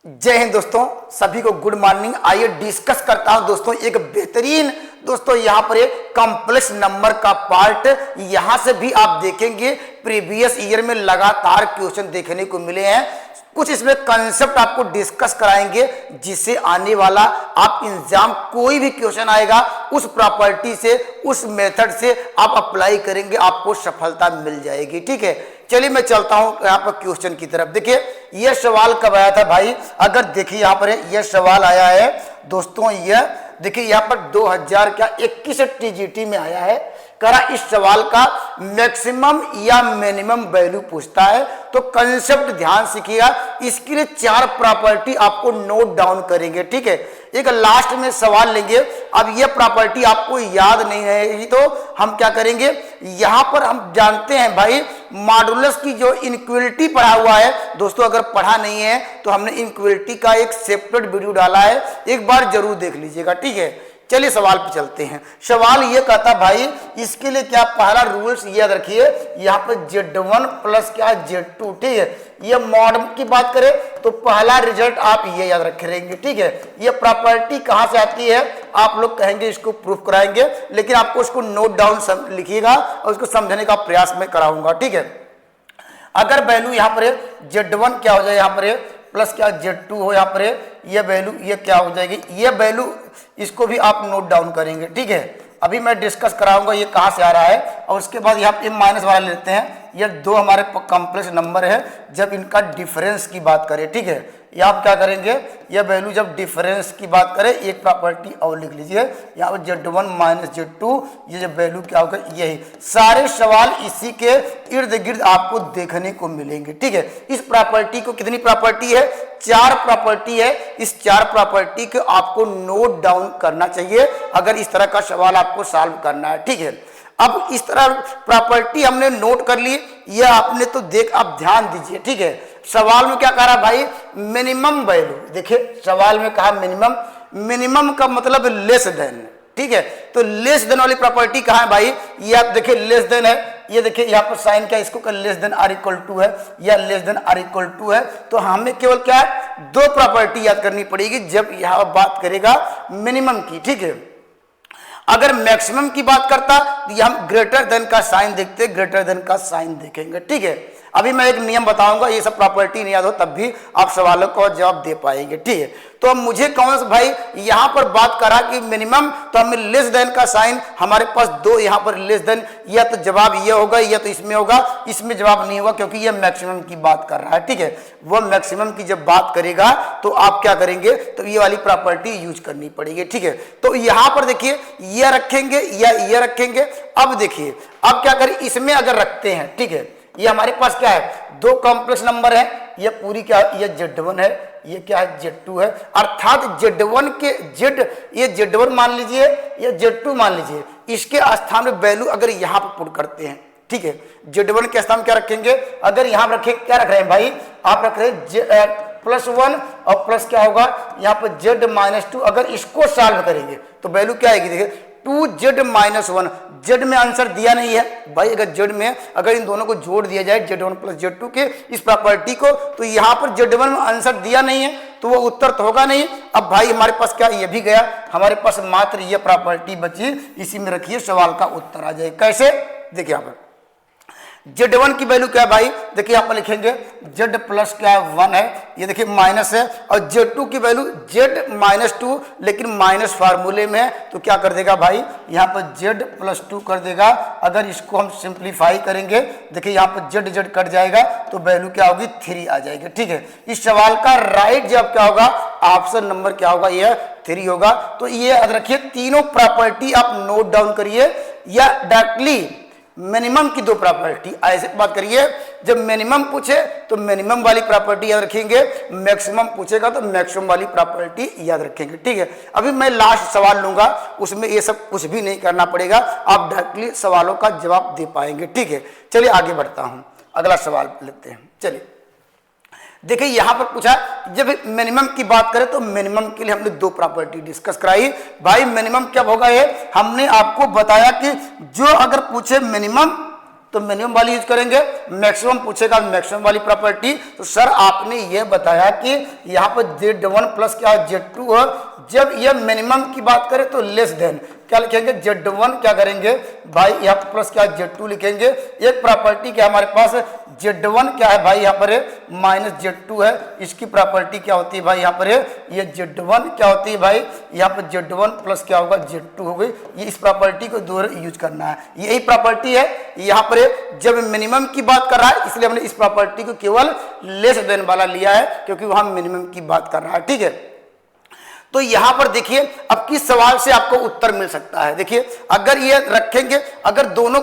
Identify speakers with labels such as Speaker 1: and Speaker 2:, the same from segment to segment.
Speaker 1: जय हिंद दोस्तों, सभी को गुड मॉर्निंग। आइए डिस्कस करता हूं दोस्तों एक बेहतरीन दोस्तों यहां पर एक कॉम्प्लेक्स नंबर का पार्ट। यहां से भी आप देखेंगे प्रीवियस ईयर में लगातार क्वेश्चन देखने को मिले हैं। कुछ इसमें कंसेप्ट आपको डिस्कस कराएंगे जिससे आने वाला आप एग्जाम कोई भी क्वेश्चन आएगा उस प्रॉपर्टी से, उस मेथड से आप अप्लाई करेंगे, आपको सफलता मिल जाएगी। ठीक है, चलिए मैं चलता हूं यहाँ पर क्वेश्चन की तरफ। देखिए यह सवाल कब आया था भाई, अगर देखिए यहाँ पर यह सवाल आया है दोस्तों, यह देखिए यहाँ पर 2021 टीजीटी में आया है। करा इस सवाल का मैक्सिमम या मिनिमम वैल्यू पूछता है, तो कंसेप्ट ध्यान सीखिएगा। इसके लिए 4 प्रॉपर्टी आपको नोट डाउन करेंगे। ठीक है, एक लास्ट में सवाल लेंगे। अब ये प्रॉपर्टी आपको याद नहीं है तो हम क्या करेंगे, यहां पर हम जानते हैं भाई मॉडुलस की जो इनक्वलिटी पढ़ा हुआ है दोस्तों, अगर पढ़ा नहीं है तो हमने इनक्वलिटी का एक सेपरेट वीडियो डाला है, एक बार जरूर देख लीजिएगा। ठीक है, चलिए सवाल पे चलते हैं। सवाल ये कहता भाई, इसके लिए क्या पहला रूल्स याद रखिए, यहाँ पे Z1 प्लस क्या Z2। ठीक है, ये मॉड की बात करें तो पहला रिजल्ट आप ये याद रखेंगे। ठीक है, ये प्रॉपर्टी कहाँ से आती है आप लोग कहेंगे इसको प्रूफ कराएंगे, लेकिन आपको इसको नोट डाउन लिखिएगा और उसको समझने का प्रयास मैं कराऊंगा। ठीक है, अगर वैल्यू यहाँ पर Z1 क्या हो जाए, यहाँ पर प्लस क्या Z2 हो, यहाँ पर ये वैल्यू ये क्या हो जाएगी, ये वैल्यू इसको भी आप नोट डाउन करेंगे। ठीक है, अभी मैं डिस्कस कराऊंगा ये कहाँ से आ रहा है, और उसके बाद यहाँ पे माइनस वाला लेते हैं। ये 2 हमारे कॉम्प्लेक्स नंबर है, जब इनका डिफरेंस की बात करें। ठीक है, ये आप क्या करेंगे, ये वैल्यू जब डिफरेंस की बात करें, एक प्रॉपर्टी और लिख लीजिए यहाँ पर Z1 माइनस Z2, ये जब वैल्यू क्या होगा, यही सारे सवाल इसी के इर्द गिर्द आपको देखने को मिलेंगे। ठीक है, इस प्रॉपर्टी को कितनी प्रॉपर्टी है, 4 प्रॉपर्टी है। इस 4 प्रॉपर्टी को आपको नोट डाउन करना चाहिए अगर इस तरह का सवाल आपको सॉल्व करना है। ठीक है, अब इस तरह प्रॉपर्टी हमने नोट कर ली, ये आपने तो देख, आप ध्यान दीजिए। ठीक है, सवाल में क्या कह रहा भाई, मिनिमम वैल्यू। देखिए सवाल में कहा मिनिमम, मिनिमम का मतलब लेस देन। ठीक है, तो लेस देन वाली प्रॉपर्टी कहाँ है भाई, ये आप देखिए लेस देन है, ये देखिए यहाँ पर साइन क्या, इसको less than or equal to है या less than or equal to है। तो हमें केवल क्या है, 2 प्रॉपर्टी याद करनी पड़ेगी जब यहाँ बात करेगा मिनिमम की। ठीक है, अगर मैक्सिमम की बात करता तो ये हम ग्रेटर देन का साइन देखते, ग्रेटर देन का साइन देखेंगे। ठीक है, अभी मैं एक नियम बताऊंगा, ये सब प्रॉपर्टी नहीं याद हो तब भी आप सवालों को जवाब दे पाएंगे। ठीक है, तो अब मुझे कौन सा भाई यहाँ पर बात करा कि मिनिमम, तो हमें लेस देन का साइन हमारे पास 2 यहाँ पर लेस देन, या तो जवाब ये होगा या तो इसमें होगा, इसमें जवाब नहीं होगा क्योंकि ये मैक्सिमम की बात कर रहा है। ठीक है, वो मैक्सिमम की जब बात करेगा तो आप क्या करेंगे, तो ये वाली प्रॉपर्टी यूज करनी पड़ेगी। ठीक है, तो यहाँ पर देखिए ये रखेंगे या ये रखेंगे। अब देखिए अब क्या करें, इसमें अगर रखते हैं, ठीक है, ये हमारे पास क्या है, 2 कॉम्प्लेक्स नंबर है, ये पूरी क्या, ये Z1 है, ये क्या है Z2 है, अर्थात Z1 के ये Z1 मान लीजिए, ये Z2 मान लीजिए, इसके स्थान में वैल्यू अगर यहाँ पर पुट करते हैं। ठीक है, Z1 के स्थान में क्या रखेंगे, अगर यहाँ रखें, क्या रख रहे हैं भाई, आप रख रहे हैं +1 और प्लस क्या होगा यहाँ पर Z-2। अगर इसको सॉल्व करेंगे तो वैल्यू क्या आएगी, देखिए 2Z-1। Z में आंसर दिया नहीं है भाई, अगर Z में अगर इन दोनों को जोड़ दिया जाए Z1 प्लस Z2 के इस प्रॉपर्टी को, तो यहाँ पर Z1 में आंसर दिया नहीं है तो वो उत्तर तो होगा नहीं। अब भाई हमारे पास क्या, ये भी गया, हमारे पास मात्र ये प्रॉपर्टी बची, इसी में रखिए सवाल का उत्तर आ जाए। कैसे, देखिए यहाँ पर Z1 की वैल्यू क्या है भाई, देखिए यहाँ पर लिखेंगे Z प्लस क्या है 1 है, ये देखिए माइनस है, और Z2 की वैल्यू Z-2, लेकिन माइनस फार्मूले में है तो क्या कर देगा भाई, यहाँ पर Z+2 कर देगा। अगर इसको हम सिंप्लीफाई करेंगे, देखिए यहाँ पर Z कट जाएगा तो वैल्यू क्या होगी, 3 आ जाएगी। ठीक है, इस सवाल का राइट जवाब क्या होगा, ऑप्शन नंबर क्या होगा, यह 3 होगा। तो ये याद रखिए, तीनों प्रॉपर्टी आप नोट डाउन करिए, या डायरेक्टली मिनिमम की 2 प्रॉपर्टी ऐसे बात करिए, जब मिनिमम पूछे तो मिनिमम वाली प्रॉपर्टी याद रखेंगे, मैक्सिमम पूछेगा तो मैक्सिमम वाली प्रॉपर्टी याद रखेंगे। ठीक है, अभी मैं लास्ट सवाल लूंगा, उसमें ये सब कुछ भी नहीं करना पड़ेगा, आप डायरेक्टली सवालों का जवाब दे पाएंगे। ठीक है, चलिए आगे बढ़ता हूं, अगला सवाल लेते हैं। चलिए देखिए यहां पर पूछा, जब मिनिमम की बात करें तो मिनिमम के लिए हमने 2 प्रॉपर्टी डिस्कस कराई। भाई मिनिमम क्या होगा, ये हमने आपको बताया कि जो अगर पूछे मिनिमम तो मिनिमम वाली यूज करेंगे, मैक्सिमम पूछेगा मैक्सिमम वाली प्रॉपर्टी। तो सर आपने ये बताया कि यहाँ पर Z1 प्लस क्या Z2 है, जब ये मिनिमम की बात करें तो लेस देन क्या लिखेंगे Z1 क्या करेंगे भाई यहाँ प्लस क्या Z2 लिखेंगे। एक प्रॉपर्टी क्या हमारे पास Z1 क्या है भाई यहाँ पर माइनस Z2 है, इसकी प्रॉपर्टी क्या होती है भाई यहाँ पर ये Z1 क्या होती है भाई यहाँ पर Z1 प्लस क्या होगा Z2 हो गई। ये इस प्रॉपर्टी को दो यूज करना है, यही प्रॉपर्टी है यहाँ पर जब मिनिमम की बात कर रहा है, इसलिए हमने इस प्रॉपर्टी को केवल लेस देन वाला लिया है क्योंकि वहां मिनिमम की बात कर रहा है। ठीक है, तो यहां पर देखिए अब किस सवाल से आपको उत्तर मिल सकता है। देखिए अगर ये रखेंगे, अगर दोनों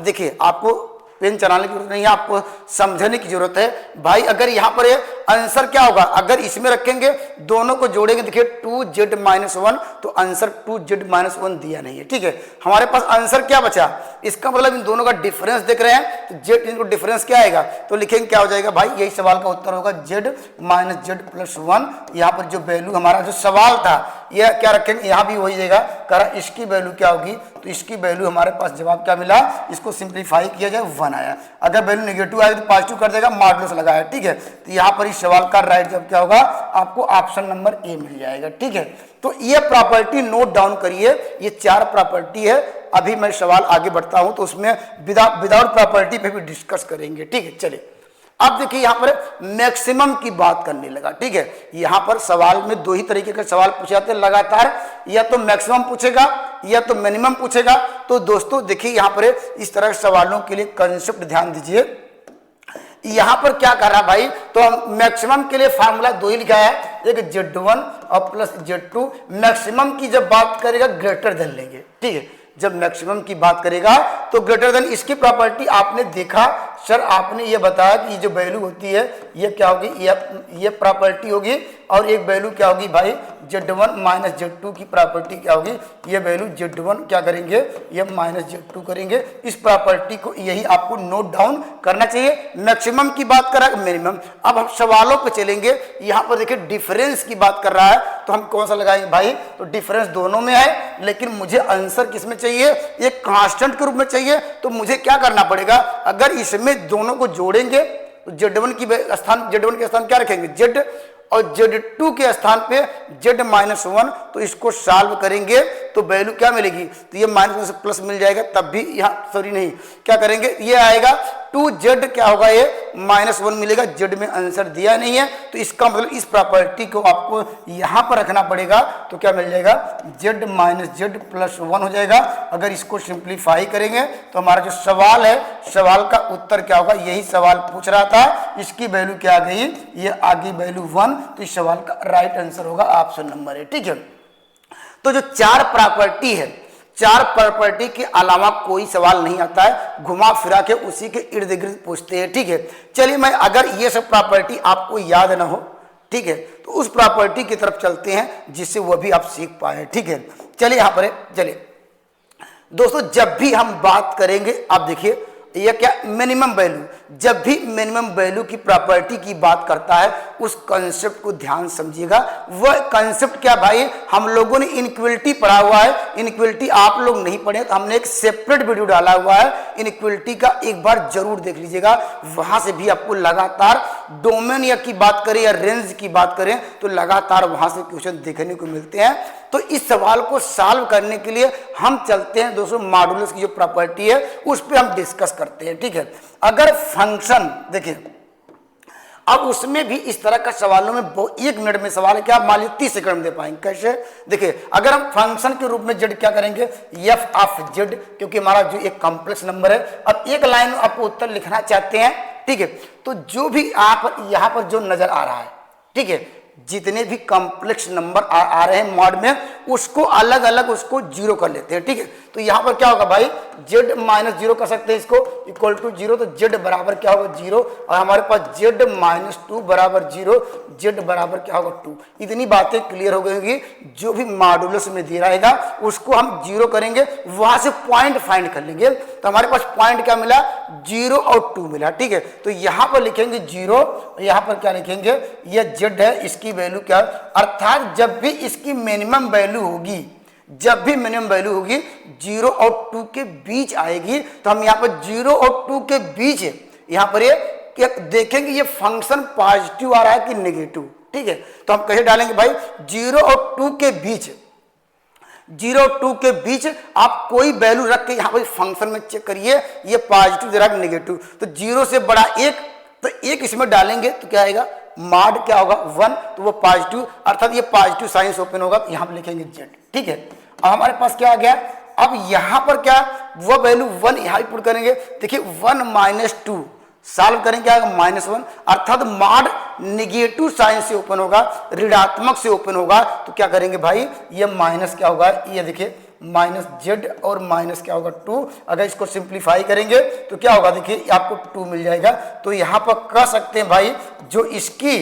Speaker 1: देखिए आपको पेन चलाने की जरूरत नहीं है, आपको समझने की जरूरत है भाई। अगर यहां पर आंसर क्या होगा, अगर इसमें रखेंगे दोनों को जोड़ेंगे, देखिए 2z-1 तो आंसर 2z-1 दिया नहीं है। ठीक है, हमारे पास आंसर क्या बचा, इसका मतलब इन दोनों का डिफरेंस देख रहे हैं तो z इनको डिफरेंस क्या आएगा, तो लिखेंगे क्या हो जाएगा भाई, यही सवाल का उत्तर होगा z-z+1। यहाँ पर जो वैल्यू हमारा जो सवाल था यह क्या रखेंगे, यहाँ भी वही देगा करा, इसकी वैल्यू क्या होगी, तो इसकी वैल्यू हमारे पास जवाब क्या मिला, इसको सिंप्लीफाई किया जाए 1 आया। अगर वैल्यू नेगेटिव आएगी तो पॉजिटिव कर देगा, मॉडुलस लगाया। ठीक है, तो यहाँ पर इस सवाल का राइट जवाब क्या होगा, आपको ऑप्शन नंबर ए मिल जाएगा। ठीक है, तो ये प्रॉपर्टी नोट डाउन करिए, ये 4 प्रॉपर्टी है। अभी मैं सवाल आगे बढ़ता हूं तो उसमें विदाउट प्रॉपर्टी पे भी डिस्कस करेंगे। ठीक है, चलिए अब देखिए यहां पर मैक्सिमम की बात करने लगा। ठीक है, यहां पर सवाल में 2 ही तरीके के सवाल पूछे जाते हैं लगातार, या तो मैक्सिमम पूछेगा या तो मिनिमम पूछेगा। तो दोस्तों देखिए यहां पर इस तरह के सवालों के लिए कंसेप्ट ध्यान दीजिए। यहां पर क्या कर रहा भाई, तो मैक्सिमम के लिए फार्मूला 2 ही लिखा है, एक Z1 और प्लस Z2। मैक्सिमम की जब बात करेगा ग्रेटर देन लेंगे। ठीक है, जब मैक्सिमम की बात करेगा तो ग्रेटर देन, इसकी प्रॉपर्टी आपने देखा सर, आपने ये बताया कि जो वैल्यू होती है ये क्या होगी, ये प्रॉपर्टी होगी, और एक वैल्यू क्या होगी भाई Z1 माइनस Z2 की प्रॉपर्टी क्या होगी, ये वैल्यू Z1 क्या करेंगे, ये माइनस Z2 करेंगे। इस प्रॉपर्टी को यही आपको नोट डाउन करना चाहिए। मैक्सिमम की बात कर रहा है, मिनिमम। अब हम सवालों पे चलेंगे, यहाँ पर देखिए डिफरेंस की बात कर रहा है, तो हम कौन सा लगाएंगे भाई, तो डिफरेंस दोनों में है, लेकिन मुझे आंसर किसमें चाहिए, एक कांस्टेंट के रूप में चाहिए। तो मुझे क्या करना पड़ेगा, अगर इसमें दोनों को जोड़ेंगे तो Z1 के स्थान क्या रखेंगे Z, और Z2 के स्थान पे Z-1, तो इसको सॉल्व करेंगे तो वैल्यू क्या मिलेगी, तो ये माइनस से प्लस मिल जाएगा, तब भी यहाँ सॉरी नहीं क्या करेंगे, ये आएगा 2Z क्या होगा, ये -1 मिलेगा। Z में आंसर दिया नहीं है, तो इसका मतलब इस प्रॉपर्टी को आपको यहाँ पर रखना पड़ेगा, तो क्या मिल जाएगा Z-Z+1 हो जाएगा। अगर इसको सिंप्लीफाई करेंगे तो हमारा जो सवाल है, सवाल का उत्तर क्या होगा, यही सवाल पूछ रहा था, इसकी वैल्यू क्या आ गई, ये आ गई वैल्यू 1। तो इस सवाल का राइट आंसर होगा ऑप्शन नंबर ए। ठीक है, तो जो 4 प्रॉपर्टी है, 4 प्रॉपर्टी के अलावा कोई सवाल नहीं आता है, घुमा फिरा के उसी के इर्द गिर्द पूछते हैं। ठीक है, चलिए मैं अगर ये सब प्रॉपर्टी आपको याद ना हो, ठीक है, तो उस प्रॉपर्टी की तरफ चलते हैं जिससे वह भी आप सीख पाए। ठीक है, चलिए यहां पर चलिए दोस्तों, जब भी हम बात करेंगे, आप देखिए ये क्या मिनिमम वैल्यू, जब भी मिनिमम वैल्यू की प्रॉपर्टी की बात करता है, उस कंसेप्ट को ध्यान समझिएगा। वह कंसेप्ट क्या भाई, हम लोगों ने इनइक्वालिटी पढ़ा हुआ है, इनइक्वालिटी आप लोग नहीं पढ़े तो हमने एक सेपरेट वीडियो डाला हुआ है इनइक्वालिटी का, एक बार जरूर देख लीजिएगा। वहां से भी आपको लगातार डोमेन या की बात करें या रेंज की बात करें तो लगातार वहां से क्वेश्चन देखने को मिलते हैं। तो इस सवाल को सॉल्व करने के लिए हम चलते हैं दोस्तों मॉडुलस की जो प्रॉपर्टी है उस पर हम डिस्कस करते हैं। ठीक है, अगर फंक्शन देखिए, अब उसमें भी इस तरह का सवालों में 1 मिनट में सवाल है, क्या मान लीजिए 30 सेकंड में दे पाएंगे। कैसे, देखिए अगर हम फंक्शन के रूप में z क्या करेंगे, f ऑफ z, क्योंकि हमारा जो एक कॉम्प्लेक्स नंबर है। अब एक लाइन आपको उत्तर लिखना चाहते हैं, ठीक है, तो जो भी आप यहाँ पर जो नजर आ रहा है, ठीक है, जितने भी कॉम्प्लेक्स नंबर आ रहे हैं मॉड में, उसको अलग अलग उसको 0 कर लेते हैं। ठीक है, तो यहाँ पर क्या होगा भाई, z-0 कर सकते हैं, इसको इक्वल टू 0, तो z बराबर क्या होगा 0, और हमारे पास z-2 बराबर 0, z बराबर क्या होगा 2। इतनी बातें क्लियर हो गई होगी। जो भी मॉडुलस में दे रहेगा उसको हम 0 करेंगे, वहां से पॉइंट फाइंड कर लेंगे, तो हमारे पास पॉइंट क्या मिला, 0 और 2 मिला। ठीक है, तो यहाँ पर लिखेंगे 0, यहाँ पर क्या लिखेंगे, ये z है, इसकी वैल्यू क्या, अर्थात जब भी इसकी मिनिमम वैल्यू होगी, जब भी मिनिमम वैल्यू होगी 0 और 2 के बीच आएगी तो हम यहाँ पर 0 और 2 के बीच यहाँ पर ये देखेंगे ये फंक्शन पॉजिटिव आ रहा है कि नेगेटिव। ठीक है, तो हम कैसे डालेंगे भाई, 0 और 2 के बीच, 0 और 2 के बीच आप कोई वैल्यू रख के यहाँ पर फंक्शन में चेक करिए ये पॉजिटिव दे रहा है नेगेटिव। तो 0 से बड़ा 1, तो 1 इसमें डालेंगे तो क्या आएगा, मॉड क्या होगा 1, तो वो पॉजिटिव, अर्थात ये पॉजिटिव साइन से ओपन होगा, यहाँ पर लिखेंगे z। ठीक है, अब हमारे पास क्या आ गया, अब यहाँ पर क्या वो वैल्यू 1 यहाँ पुट करेंगे। देखिए 1 - 2 सॉल्व करेंगे क्या आएगा -1, अर्थात मॉड निगेटिव साइन से ओपन होगा, ऋणात्मक से ओपन होगा, तो क्या करेंगे भाई, ये माइनस क्या होगा, ये देखिए -z और माइनस क्या होगा 2। अगर इसको सिंप्लीफाई करेंगे तो क्या होगा, देखिए आपको 2 मिल जाएगा। तो यहाँ पर कह सकते हैं भाई, जो इसकी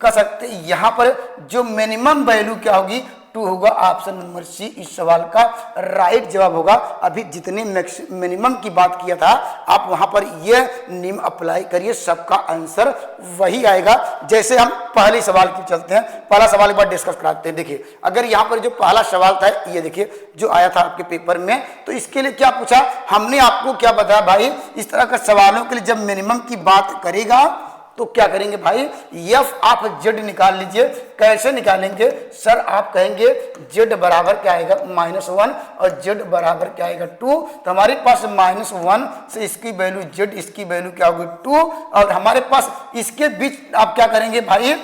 Speaker 1: कह सकते हैं यहाँ पर जो मिनिमम वैल्यू क्या होगी 2 होगा। ऑप्शन नंबर सी इस सवाल का राइट जवाब होगा। अभी जितने मिनिमम की बात किया था आप वहां पर ये नियम अप्लाई करिए, सबका आंसर वही आएगा। जैसे हम पहले सवाल की चलते हैं, पहला सवाल एक बार डिस्कस कराते हैं। देखिए अगर यहाँ पर जो पहला सवाल था ये देखिए जो आया था आपके पेपर में, तो इसके लिए क्या पूछा हमने, आपको क्या बताया भाई, इस तरह के सवालों के लिए जब मिनिमम की बात करेगा तो क्या करेंगे भाई, एफ आप जेड निकाल लीजिए। कैसे निकालेंगे सर, आप कहेंगे जेड बराबर क्या आएगा -1 और जेड बराबर क्या आएगा 2। तो हमारे पास -1 से इसकी वैल्यू जेड, इसकी वैल्यू क्या होगी 2, और हमारे पास इसके बीच आप क्या करेंगे भाई,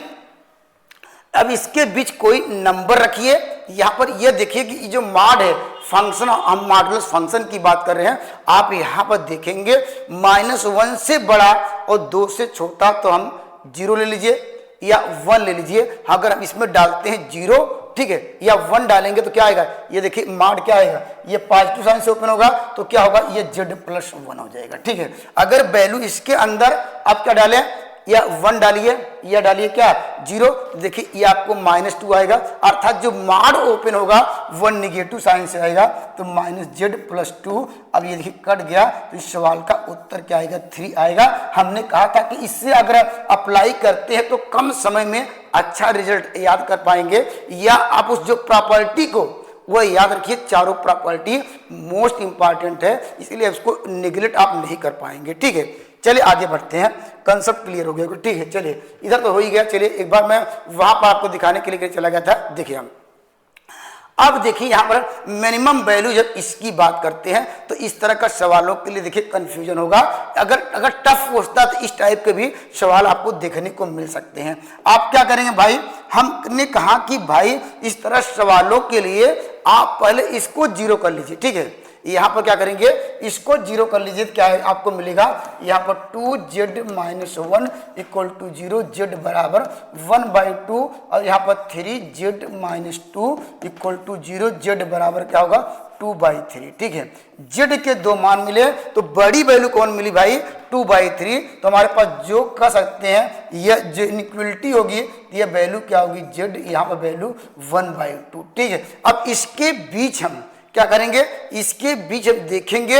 Speaker 1: अब इसके बीच कोई नंबर रखिए। यहाँ पर ये देखिए कि ये जो मॉड है फंक्शन, हम मॉडुलस फंक्शन की बात कर रहे हैं, आप यहाँ पर देखेंगे -1 से बड़ा और 2 से छोटा तो हम 0 ले लीजिए या 1 ले लीजिए। अगर हम इसमें डालते हैं 0, ठीक है, या 1 डालेंगे तो क्या आएगा, ये देखिए मॉड क्या आएगा, ये पॉजिटिव साइन से ओपन होगा तो क्या होगा, ये z+1 हो जाएगा। ठीक है, अगर वैल्यू इसके अंदर आप क्या डालें, या 1 डालिए या डालिए क्या 0, देखिए ये आपको -2 आएगा, अर्थात जो मॉड ओपन होगा वो निगेटिव साइन से आएगा, तो -z+2। अब ये देखिए कट गया, तो इस सवाल का उत्तर क्या आएगा 3 आएगा। हमने कहा था कि इससे अगर अप्लाई करते हैं तो कम समय में अच्छा रिजल्ट याद कर पाएंगे, या आप उस जो प्रॉपर्टी को वो याद रखिए, चारों प्रॉपर्टी मोस्ट इंपॉर्टेंट है, इसलिए उसको निगलेक्ट आप नहीं कर पाएंगे। ठीक है, चलिए आगे बढ़ते हैं, कंसेप्ट क्लियर हो गया। ठीक है, चलिए इधर तो हो ही गया। चलिए एक बार मैं वहां पर आपको दिखाने के लिए चला गया था। देखिए हम अब देखिए यहाँ पर मिनिमम वैल्यू जब इसकी बात करते हैं तो इस तरह का सवालों के लिए देखिए कंफ्यूजन होगा। अगर टफ पूछता तो इस टाइप के भी सवाल आपको देखने को मिल सकते हैं। आप क्या करेंगे भाई, हमने कहा कि भाई इस तरह सवालों के लिए आप पहले इसको 0 कर लीजिए। ठीक है, यहाँ पर क्या करेंगे, इसको 0 कर लीजिए, क्या है आपको मिलेगा यहाँ पर 2z - 1 = 0, z बराबर 1/2, और यहाँ पर 3z - 2 = 0, z बराबर क्या होगा 2/3। ठीक है, z के 2 मान मिले तो बड़ी वैल्यू कौन मिली भाई 2/3। तो हमारे पास जो कह सकते हैं यह जो इनइक्वलिटी होगी ये वैल्यू क्या होगी z, यहाँ पर वैल्यू 1/2। ठीक है, अब इसके बीच हम क्या करेंगे, इसके बीच हम देखेंगे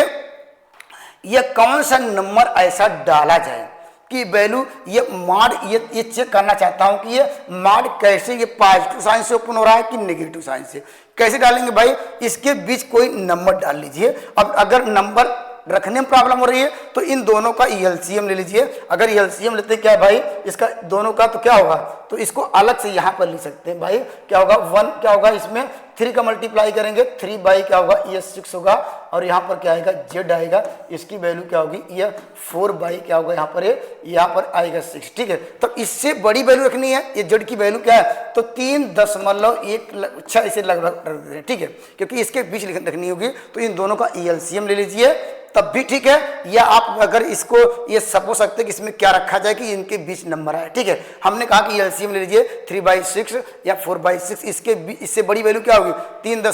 Speaker 1: ये कौन सा नंबर ऐसा डाला जाए कि वैल्यू ये मॉड, ये चेक करना चाहता हूं कि ये मॉड कैसे, ये पॉजिटिव साइन से ओपन हो रहा है कि नेगेटिव साइन से। कैसे डालेंगे भाई, इसके बीच कोई नंबर डाल लीजिए। अब अगर नंबर रखने में प्रॉब्लम हो रही है तो इन दोनों का एलसीएम ले लीजिए। अगर एलसीएम लेते हैं क्या है भाई, इसका दोनों का तो क्या होगा, तो इसको अलग से यहाँ पर ले सकते हैं भाई। क्या होगा 1 क्या होगा, इसमें 3 का मल्टीप्लाई करेंगे 3 बाई क्या होगा ये 6 होगा, और यहाँ पर क्या आएगा z आएगा, इसकी वैल्यू क्या होगी ये 4 बाई क्या होगा यहाँ पर आएगा 6। ठीक है, तो इससे बड़ी वैल्यू रखनी है, ये z की वैल्यू क्या है तो 3.16 इसे लगभग रख दें। ठीक है, क्योंकि इसके बीच रखनी होगी, तो इन दोनों का एलसीएम ले लीजिए तब भी ठीक है। या आप अगर इसको ये सपोज सकते हैं कि इसमें क्या रखा जाए कि इनके बीच नंबर आए। ठीक है, हमने कहा कि एलसीएम ले लीजिए 3/6 या 4/6, इससे बड़ी वैल्यू क्या होगी 3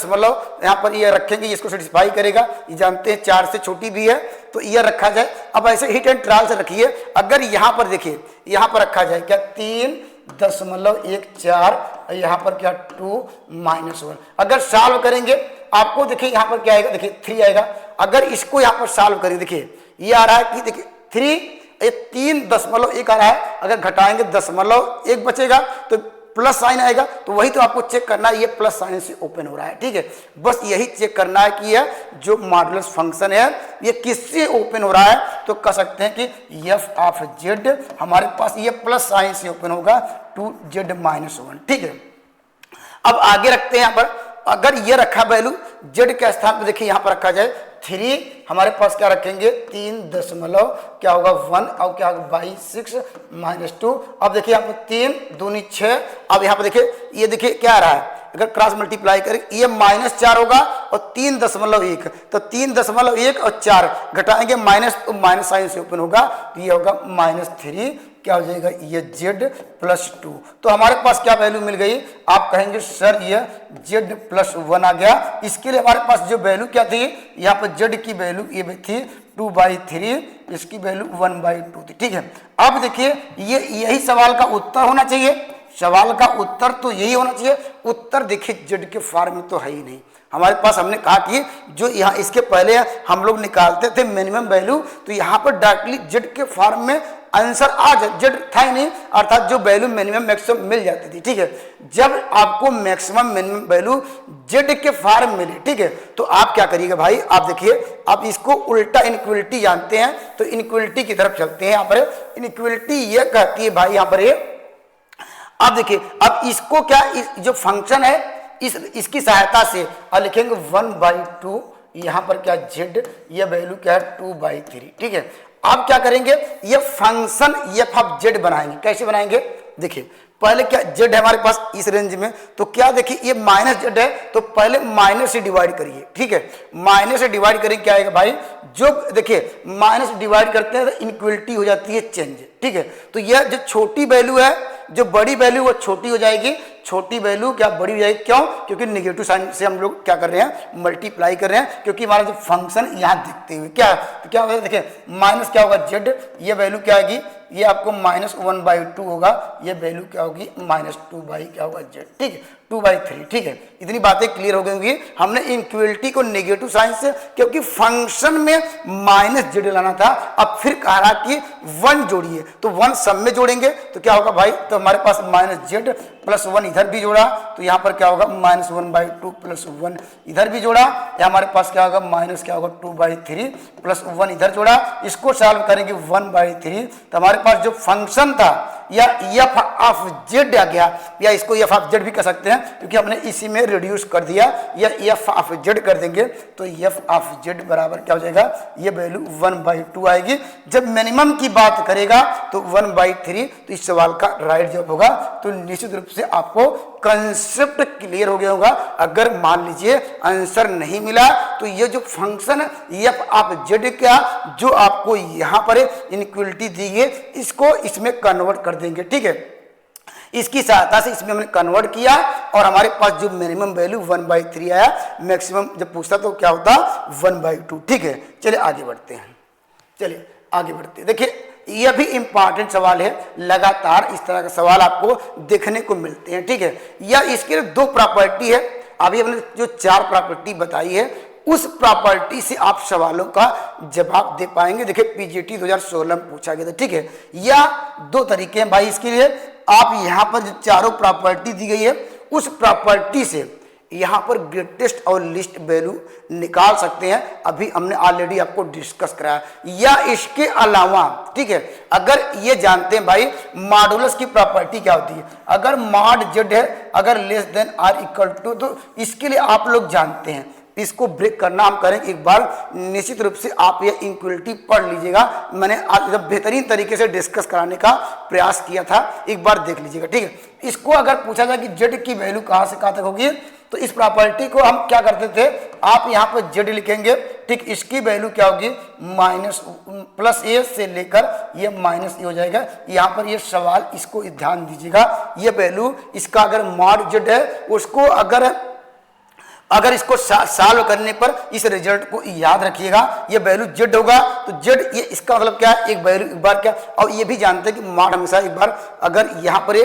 Speaker 1: यहाँ पर ये रखेंगे, इसको सेटिस्फाई करेगा। ये जानते हैं 4 से छोटी भी है तो ये रखा जाए। अब ऐसे हिट एंड ट्रायल से रखिए, अगर यहाँ पर देखिए यहाँ पर रखा जाए क्या 3.14, यहाँ पर क्या 2 - 1। अगर सॉल्व करेंगे आपको देखिए यहाँ पर क्या आएगा, देखिए 3 आएगा। अगर इसको यहाँ पर सॉल्व करें देखिए ये आ रहा है कि देखिए 3 3.1 आ रहा है, अगर घटाएंगे 0.1 बचेगा तो प्लस साइन आएगा तो वही तो आपको चेक करना है, ये प्लस साइन से ओपन हो रहा है। ठीक है, बस यही चेक करना है कि यह जो मॉडुलस फंक्शन है ये किससे ओपन हो रहा है। तो कह सकते हैं कि एफ ऑफ जेड हमारे पास ये प्लस साइन से ओपन होगा 2z-1। ठीक है, अब आगे रखते हैं यहाँ पर, अगर ये रखा वैल्यू जेड के स्थान पर, देखिए यहाँ पर रखा जाए 3, हमारे पास क्या रखेंगे 3 दशमलव क्या होगा 1 और क्या होगा बाई 6 - 2। अब देखिए यहाँ पर 3 दूनी 6। अब यहाँ पर देखिए ये देखिए क्या आ रहा है, अगर क्रॉस मल्टीप्लाई करें ये -4 होगा और 3.1 तो 3.1 और 4 घटाएंगे माइनस, तो माइनस साइन से ओपन होगा तो ये होगा -3 क्या हो जाएगा ये z+2। तो हमारे पास क्या वैल्यू मिल गई, आप कहेंगे सर ये z+1 आ गया। इसके लिए हमारे पास जो वैल्यू क्या थी, यहाँ पर z की वैल्यू ये थी 2/3, इसकी वैल्यू 1/2 थी। ठीक है, अब देखिए ये यही सवाल का उत्तर होना चाहिए, सवाल का उत्तर तो यही होना चाहिए। उत्तर देखिए जेड के फॉर्म में तो है ही नहीं हमारे पास। हमने कहा कि जो यहाँ इसके पहले हम लोग निकालते थे मिनिमम वैल्यू, तो यहाँ पर डायरेक्टली जेड के फॉर्म में आंसर आ जाए, जेड था ही नहीं, अर्थात जो वैल्यू मिनिमम मैक्सिमम मिल जाती थी। ठीक है, जब आपको मैक्सिमम मिनिमम वैल्यू जेड के फॉर्म मिले, ठीक है, तो आप क्या करिएगा भाई, आप देखिए आप इसको उल्टा इनइक्वालिटी जानते हैं तो इनइक्वालिटी की तरफ चलते हैं। यहाँ पर इनइक्वालिटी ये कहती है भाई, यहाँ पर ये अब देखिए, अब इसको क्या जो फंक्शन है इसकी सहायता से और लिखेंगे 1/2, यहाँ पर क्या जेड ये वैल्यू क्या है 2/3। ठीक है, आप क्या करेंगे ये फंक्शन एफ ऑफ जेड बनाएंगे। कैसे बनाएंगे, देखिए पहले क्या जेड है हमारे पास इस रेंज में, तो क्या देखिए ये -z है तो पहले माइनस से डिवाइड करिए। ठीक है, माइनस से डिवाइड करेंगे क्या आएगा भाई, जो देखिए माइनस डिवाइड करते हैं तो इनइक्वालिटी हो जाती है चेंज। ठीक है, तो यह जो छोटी वैल्यू है, जो बड़ी वैल्यू वो छोटी हो जाएगी, छोटी वैल्यू क्या बड़ी हो जाएगी, क्यों, क्योंकि नेगेटिव साइन से हम लोग क्या कर रहे हैं मल्टीप्लाई कर रहे हैं, क्योंकि हमारा जो फंक्शन यहाँ दिखते हुए क्या तो क्या होगा, देखिए माइनस क्या होगा जेड, ये वैल्यू क्या आएगी, ये आपको -1/2 होगा, ये वैल्यू क्या होगी -2 क्या होगा जेड। ठीक है, 2/3। ठीक है, इतनी बातें क्लियर हो गई होंगी। हमने इनइक्वालिटी को नेगेटिव साइन से, क्योंकि फंक्शन में -z लाना था, अब फिर कह रहा कि 1 जोड़िए, तो 1 सब में जोड़ेंगे तो क्या होगा भाई, तो हमारे पास -z+1 इधर भी जोड़ा तो यहाँ पर क्या होगा -1/2 + 1 इधर भी जोड़ा, या हमारे पास क्या होगा क्या होगा 2/3 + 1 इधर जोड़ा। इसको सॉल्व करेंगे 1/3, तो हमारे पास जो फंक्शन था या एफ ऑफ जेड आ गया, या इसको एफ ऑफ जेड भी कह सकते हैं क्योंकि हमने इसी में रिड्यूस कर दिया, या एफ ऑफ जेड कर देंगे तो एफ ऑफ जेड बराबर क्या हो जाएगा, ये वैल्यू 1/2 आएगी। जब मिनिमम की बात करेगा तो 1/3, तो इस सवाल का राइट जवाब होगा। तो निश्चित रूप से आपको कंसेप्ट क्लियर हो गया होगा। अगर मान लीजिए आंसर नहीं मिला तो ये जो फंक्शन एफ ऑफ जेड का जो आपको यहाँ पर इनइक्वालिटी दी है, इसको इसमें कन्वर्ट कर देंगे। ठीक है, इसकी सहायता से इसमें हमने कन्वर्ट किया और हमारे पास जो मिनिमम वैल्यू 1/3 आया, मैक्सिमम जब पूछता तो क्या होता 1/2। ठीक है, चलिए आगे बढ़ते हैं, चलिए आगे बढ़ते हैं। देखिए यह भी इंपॉर्टेंट सवाल है, लगातार इस तरह के सवाल आपको देखने को मिलते हैं। ठीक है, या इसके 2 प्रॉपर्टी है, अभी हमने जो 4 प्रॉपर्टी बताई है उस प्रॉपर्टी से आप सवालों का जवाब दे पाएंगे। देखिए पीजीटी 2016 में पूछा गया था। ठीक है, या 2 तरीके हैं भाई इसके लिए, आप यहाँ पर जो चारों प्रॉपर्टी दी गई है उस प्रॉपर्टी से यहाँ पर ग्रेटेस्ट और लिस्ट वैल्यू निकाल सकते हैं, अभी हमने ऑलरेडी आपको डिस्कस कराया। या इसके अलावा, ठीक है, अगर ये जानते हैं भाई मॉडुलस की प्रॉपर्टी क्या होती है, अगर मॉड जेड है अगर less than or equal to, तो इसके लिए आप लोग जानते हैं, इसको ब्रेक करना हम करेंगे एक बार। निश्चित रूप से आप ये इनइक्वालिटी पढ़ लीजिएगा, मैंने आज बेहतरीन तरीके से डिस्कस कराने का प्रयास किया था, एक बार देख लीजिएगा। ठीक है, इसको अगर पूछा जाए कि जेड की वैल्यू कहाँ से कहाँ तक होगी, तो इस प्रॉपर्टी को हम क्या करते थे, आप यहाँ पर जेड लिखेंगे, ठीक, इसकी वैल्यू क्या होगी +a से लेकर ये -a हो जाएगा। यहाँ पर ये सवाल इसको ध्यान दीजिएगा, ये वैल्यू इसका अगर मॉड जेड है उसको अगर इसको सॉल्व करने पर इस रिजल्ट को याद रखिएगा, ये वैल्यू जेड होगा तो जेड, ये इसका मतलब क्या है, एक वैल्यू एक बार क्या, और ये भी जानते हैं कि मॉड हमेशा एक बार, अगर यहाँ पर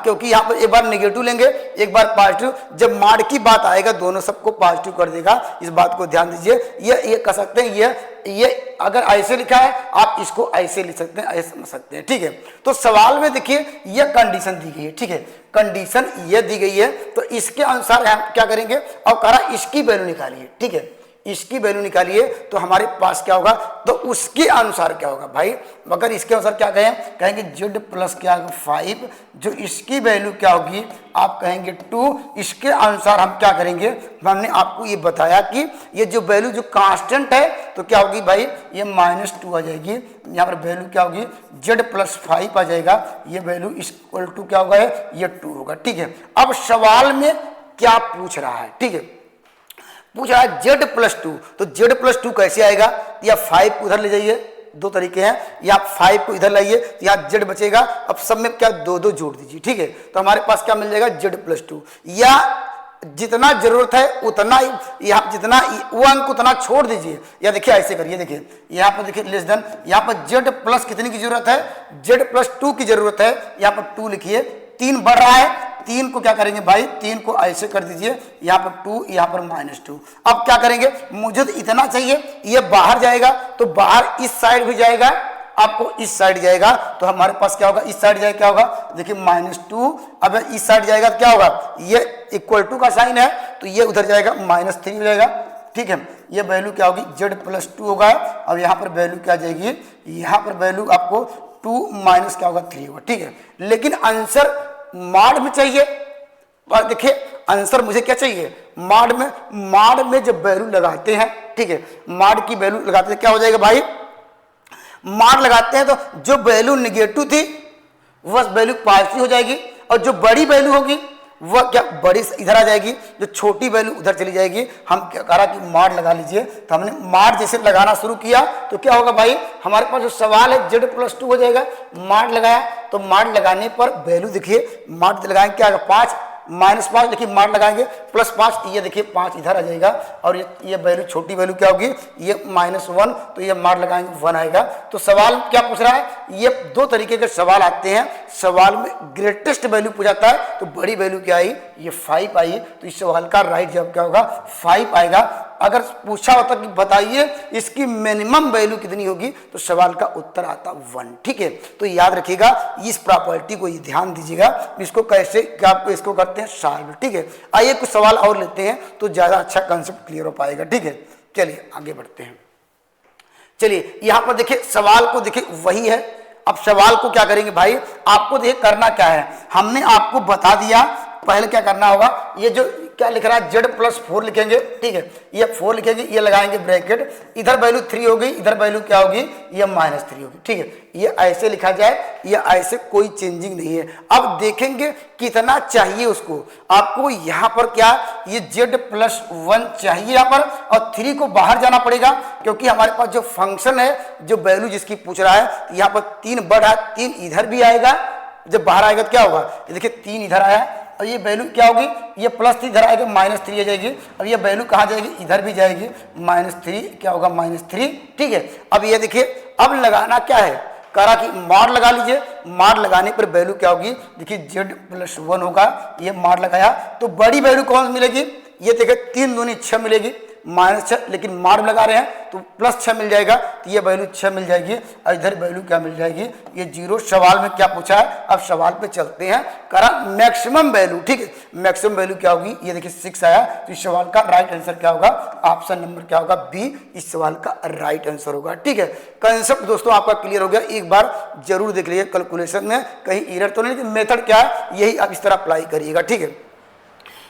Speaker 1: क्योंकि यहाँ पर एक बार नेगेटिव लेंगे एक बार पॉजिटिव, जब मॉड की बात आएगा दोनों सबको पॉजिटिव कर देगा, इस बात को ध्यान दीजिए। ये कह सकते हैं ये ये अगर ऐसे लिखा है आप इसको ऐसे लिख सकते हैं, ऐसे समझ सकते हैं, ठीक है। तो सवाल में देखिए ये कंडीशन दी गई है, ठीक है, कंडीशन ये दी गई है, तो इसके अनुसार हम क्या करेंगे, और कह रहा इसकी वैल्यू निकालिए, ठीक है, इसकी वैल्यू निकालिए, तो हमारे पास क्या होगा, तो उसके अनुसार क्या होगा भाई, अगर इसके अनुसार क्या कहेंगे z प्लस क्या होगा 5, जो इसकी वैल्यू क्या होगी आप कहेंगे 2, इसके अनुसार हम क्या करेंगे, हमने आपको ये बताया कि ये जो वैल्यू जो कांस्टेंट है तो क्या होगी भाई, ये -2 आ जाएगी, यहाँ पर वैल्यू क्या होगी z प्लस 5 आ जाएगा, ये वैल्यू इक्वल टू क्या होगा, ये 2 होगा, ठीक है। अब सवाल में क्या पूछ रहा है, ठीक है, पूछ रहा है z प्लस 2, तो z प्लस 2 कैसे आएगा, या 5 को उधर ले जाइए, दो तरीके हैं, या आप 5 को इधर लाइए तो यहाँ z बचेगा, अब सब में क्या 2 जोड़ दीजिए, ठीक है, तो हमारे पास क्या मिल जाएगा z प्लस 2, या जितना जरूरत है उतना यहाँ जितना वो अंक उतना छोड़ दीजिए, या देखिए ऐसे करिए, देखिए यहाँ पर देखिए लेस देन, यहाँ पर z प्लस कितनी की जरूरत है, z प्लस 2 की जरूरत है, यहाँ पर 2 लिखिए, 3 बढ़ रहा है, 3 को क्या करेंगे भाई, 3 को ऐसे कर दीजिए, यहाँ पर 2, यहाँ पर -2, अब क्या करेंगे, मुझे तो इतना चाहिए, ये बाहर जाएगा तो बाहर इस साइड भी जाएगा, आपको इस साइड जाएगा, तो हमारे पास क्या होगा, इस साइड जाएगा क्या होगा, देखिए -2, अब इस साइड जाएगा तो क्या होगा, ये इक्वल टू का साइन है तो ये उधर जाएगा -3 हो जाएगा, ठीक है, ये वैल्यू क्या होगी z प्लस 2 होगा, अब यहाँ पर वैल्यू क्या जाएगी, यहाँ पर वैल्यू आपको 2 माइनस क्या होगा 3 होगा, ठीक है। लेकिन आंसर मॉड में चाहिए, और देखिए आंसर मुझे क्या चाहिए, मॉड में जब वैल्यू लगाते हैं, ठीक है, मॉड की वैल्यू लगाते हैं क्या हो जाएगा भाई, मॉड लगाते हैं तो जो वैल्यू निगेटिव थी वह वैल्यू पॉजिटिव हो जाएगी, और जो बड़ी वैल्यू होगी वह क्या बड़ी इधर आ जाएगी, जो छोटी वैल्यू उधर चली जाएगी। हम क्या कह रहा कि मॉड लगा लीजिए, तो हमने मॉड जैसे लगाना शुरू किया तो क्या होगा भाई, हमारे पास जो सवाल है z प्लस 2 हो जाएगा, मॉड लगाया तो मॉड लगाने पर वैल्यू देखिए, मॉड लगाएंगे क्या होगा 5 -5, देखिए मॉड लगाएंगे +5, ये देखिए 5 इधर आ जाएगा, और ये वैल्यू छोटी वैल्यू क्या होगी, ये -1, तो ये मॉड लगाएंगे 1 आएगा। तो सवाल क्या पूछ रहा है, ये 2 तरीके के सवाल आते हैं, सवाल में ग्रेटेस्ट वैल्यू पूछाता है तो बड़ी वैल्यू क्या आई, ये 5 आई, तो इस सवाल का राइट जवाब क्या होगा 5 आएगा। अगर पूछा होता कि बताइए इसकी मिनिमम वैल्यू कितनी होगी, तो सवाल का उत्तर आता 1, ठीक है। तो याद रखिएगा, इस प्रॉपर्टी को ध्यान दीजिएगा, इसको कैसे क्या इसको करते हैं सॉल्व, ठीक है। आइए कुछ सवाल और लेते हैं तो ज्यादा अच्छा कंसेप्ट क्लियर हो पाएगा, ठीक है। चलिए आगे बढ़ते हैं। चलिए यहाँ पर देखिए सवाल को देखिए वही है, अब सवाल को क्या करेंगे भाई, आपको देखिए करना क्या है, हमने आपको बता दिया पहले क्या करना होगा, ये जो क्या लिख रहा है z प्लस 4 लिखेंगे, ठीक है, ये 4 लिखेंगे, ये लगाएंगे ब्रैकेट, इधर वैल्यू 3 होगी, इधर वैल्यू क्या होगी, ये -3 होगी, ठीक है, ये ऐसे लिखा जाए, ये ऐसे कोई चेंजिंग नहीं है। अब देखेंगे कितना चाहिए उसको, आपको यहाँ पर क्या ये z प्लस 1 चाहिए यहाँ पर, और 3 को बाहर जाना पड़ेगा, क्योंकि हमारे पास जो फंक्शन है, जो वैल्यू जिसकी पूछ रहा है, यहाँ पर 3 बढ़ा, 3 इधर भी आएगा, जब बाहर आएगा तो क्या होगा, देखिए 3 इधर आया, और ये वैल्यू क्या होगी, ये +3 इधर आएगा, -3 आ जाएगी, अब ये वैल्यू कहाँ जाएगी, इधर भी जाएगी, -3 क्या होगा -3, ठीक है। अब ये देखिए, अब लगाना क्या है, कह रहा कि मॉड लगा लीजिए, मॉड लगाने पर वैल्यू क्या होगी, देखिए z प्लस 1 होगा, ये मॉड लगाया तो बड़ी वैल्यू कौन मिलेगी, ये देखिए 3 दूनी 6 मिलेगी, -6, लेकिन मॉड लगा रहे हैं तो +6 मिल जाएगा, तो ये वैल्यू 6 मिल जाएगी, और इधर वैल्यू क्या मिल जाएगी, ये 0। सवाल में क्या पूछा है, अब सवाल पे चलते हैं, करा मैक्सिमम वैल्यू, ठीक है, मैक्सिमम वैल्यू क्या होगी, ये देखिए 6 आया, तो इस सवाल का राइट आंसर क्या होगा, ऑप्शन नंबर क्या होगा बी, इस सवाल का राइट आंसर होगा, ठीक है। कंसेप्ट दोस्तों आपका क्लियर हो गया, एक बार जरूर देख लीजिए कैलकुलेशन में कहीं एरर तो नहीं, लेकिन मेथड क्या है यही आप इस तरह अप्लाई करिएगा, ठीक है।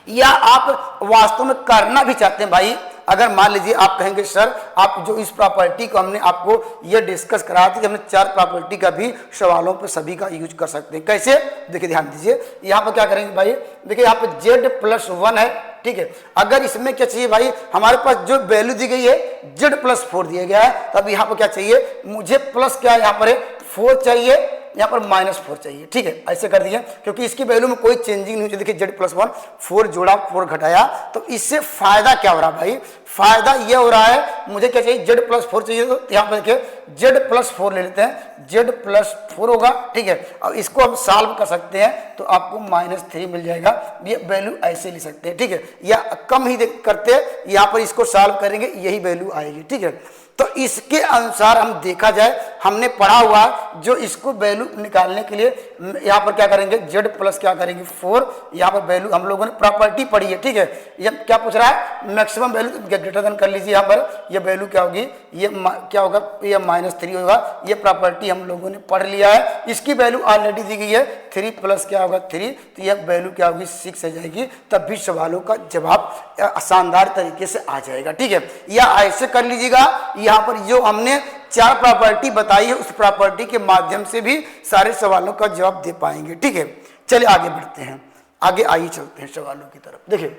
Speaker 1: या आप वास्तव में करना भी चाहते हैं भाई, अगर मान लीजिए आप कहेंगे सर आप जो इस प्रॉपर्टी को हमने आपको ये डिस्कस करा थी कि हमने 4 प्रॉपर्टी का भी सवालों पे सभी का यूज कर सकते हैं, कैसे, देखिए ध्यान दीजिए, यहाँ पर क्या करेंगे भाई, देखिए यहाँ पे z प्लस 1 है, ठीक है, अगर इसमें क्या चाहिए भाई, हमारे पास जो वैल्यू दी गई है z प्लस 4 दिया गया है, तब यहाँ पर क्या चाहिए, मुझे प्लस क्या यहाँ पर 4 चाहिए, यहाँ पर -4 चाहिए, ठीक है, ऐसे कर दिए, क्योंकि इसकी वैल्यू में कोई चेंजिंग नहीं हुई। देखिए z प्लस 1, 4 जोड़ा 4 घटाया, तो इससे फायदा क्या हो रहा है भाई, फायदा ये हो रहा है, मुझे क्या चाहिए z प्लस 4 चाहिए, तो यहाँ पर देखिए z प्लस 4 ले लेते हैं, z प्लस 4 होगा, ठीक है। अब इसको हम सॉल्व कर सकते हैं तो आपको -3 मिल जाएगा, ये वैल्यू ऐसे ले सकते हैं, ठीक है, या कम ही करते हैं, यहाँ पर इसको सॉल्व करेंगे यही वैल्यू आएगी, ठीक है। तो इसके अनुसार हम देखा जाए, हमने पढ़ा हुआ जो इसको वैल्यू निकालने के लिए यहाँ पर क्या करेंगे, z प्लस क्या करेंगे 4, यहाँ पर वैल्यू हम लोगों ने प्रॉपर्टी पढ़ी है, ठीक है। ये क्या पूछ रहा है, मैक्सिमम वैल्यू ग्रेटर देन कर लीजिए, यहाँ पर ये वैल्यू क्या होगी, ये क्या होगा, ये -3 होगा। ये प्रॉपर्टी हम लोगों ने पढ़ लिया है, इसकी वैल्यू ऑलरेडी दी गई है 3 प्लस क्या होगा 3, तो यह वैल्यू क्या होगी 6 आ जाएगी। तब भी सवालों का जवाब शानदार तरीके से आ जाएगा, ठीक है। या ऐसे कर लीजिएगा, यहाँ पर जो हमने 4 प्रॉपर्टी बताई है उस प्रॉपर्टी के माध्यम से भी सारे सवालों का जवाब दे पाएंगे, ठीक है। चलिए आगे बढ़ते हैं, आगे आइए चलते हैं सवालों की तरफ। देखिए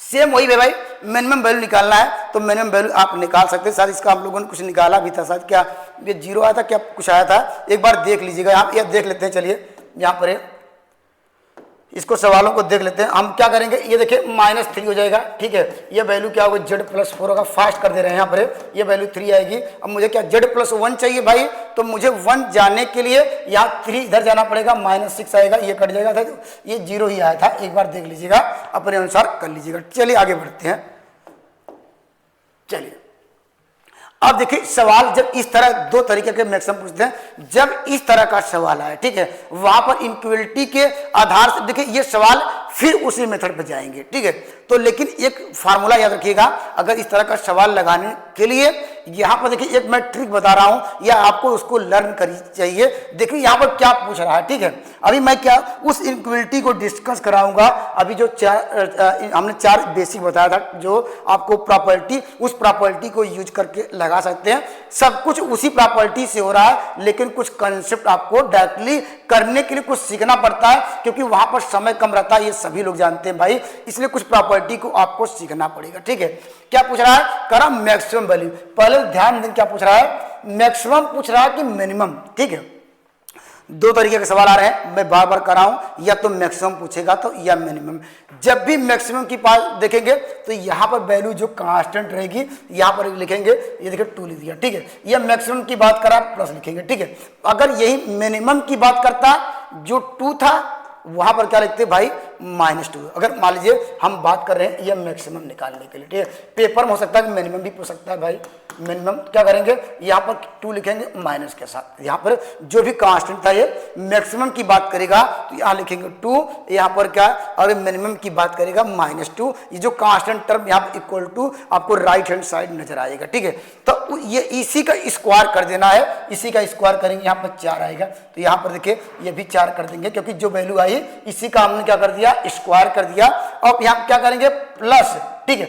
Speaker 1: सेम वही है भाई, मिनिमम वैल्यू निकालना है तो मिनिमम वैल्यू आप निकाल सकते हैं। शायद इसका हम लोगों ने कुछ निकाला भी था, शायद क्या ये 0 आया था, क्या कुछ आया था, एक बार देख लीजिएगा। यहाँ यह देख लेते हैं, चलिए यहाँ पर इसको सवालों को देख लेते हैं। हम क्या करेंगे, ये देखिए -3 हो जाएगा, ठीक है। ये वैल्यू क्या होगा, z + 4 होगा, फास्ट कर दे रहे हैं यहाँ पर, ये वैल्यू 3 आएगी। अब मुझे क्या z + 1 चाहिए भाई, तो मुझे 1 जाने के लिए यहाँ 3 इधर जाना पड़ेगा, -6 आएगा, ये कट जाएगा था, ये 0 ही आया था। एक बार देख लीजिएगा, अपने अनुसार कर लीजिएगा। चलिए आगे बढ़ते हैं। चलिए अब देखिए सवाल जब इस तरह 2 तरीके के मैक्सिमम पूछते हैं, जब इस तरह का सवाल आए, ठीक है, वहां पर इनक्वलिटी के आधार से देखिए ये सवाल फिर उसी मेथड पे जाएंगे, ठीक है। तो लेकिन एक फार्मूला याद रखिएगा, अगर इस तरह का सवाल लगाने के लिए यहाँ पर देखिए एक मैं ट्रिक बता रहा हूँ, या आपको उसको लर्न करनी चाहिए। देखिए यहाँ पर क्या पूछ रहा है, ठीक है। अभी मैं क्या उस इनक्वलिटी को डिस्कस कराऊंगा। अभी जो हमने 4 बेसिक बताया था, जो आपको प्रॉपर्टी, उस प्रॉपर्टी को यूज करके लगा सकते हैं। सब कुछ उसी प्रॉपर्टी से हो रहा है, लेकिन कुछ कंसेप्ट आपको डायरेक्टली करने के लिए कुछ सीखना पड़ता है, क्योंकि वहां पर समय कम रहता है, ये सभी लोग जानते हैं भाई, इसलिए कुछ प्रॉपर्टी को आपको सीखना पड़ेगा, ठीक है। क्या पूछ रहा है, करा मैक्सिमम वैल्यू। पहले ध्यान दें क्या पूछ रहा है, मैक्सिमम पूछ रहा है कि मिनिमम, ठीक है। 2 तरीके के सवाल आ रहे हैं, मैं बार बार कर रहा हूं, या तो मैक्सिमम पूछेगा तो या मिनिमम। जब भी मैक्सिमम की बात देखेंगे तो यहां पर वैल्यू जो कांस्टेंट रहेगी, यहां पर लिखेंगे, ये देखिए 2 लिख दिया, ठीक है। यह मैक्सिमम की बात करा प्लस लिखेंगे, ठीक है। अगर यही मिनिमम की बात करता, जो 2 था वहां पर क्या लिखते भाई -2। अगर मान लीजिए हम बात कर रहे हैं यह मैक्सिमम निकालने के लिए, ठीक है। पेपर में हो सकता है मिनिमम भी पूछ सकता है भाई। मिनिमम क्या करेंगे, यहाँ पर 2 लिखेंगे माइनस के साथ, यहाँ पर जो भी कांस्टेंट था ये मैक्सिमम की बात करेगा तो यहाँ लिखेंगे 2, यहाँ पर क्या, अगर मिनिमम की बात करेगा -2। ये जो कांस्टेंट टर्म यहाँ पर इक्वल टू आपको राइट हैंड साइड नजर आएगा, ठीक है। तो ये इसी का स्क्वायर कर देना है, इसी का स्क्वायर करेंगे, यहाँ पर 4 आएगा, तो यहाँ पर देखिए ये भी 4 कर देंगे, क्योंकि जो वैल्यू आई इसी का हमने क्या कर दिया, स्क्वायर कर दिया। और यहाँ क्या करेंगे प्लस, ठीक है,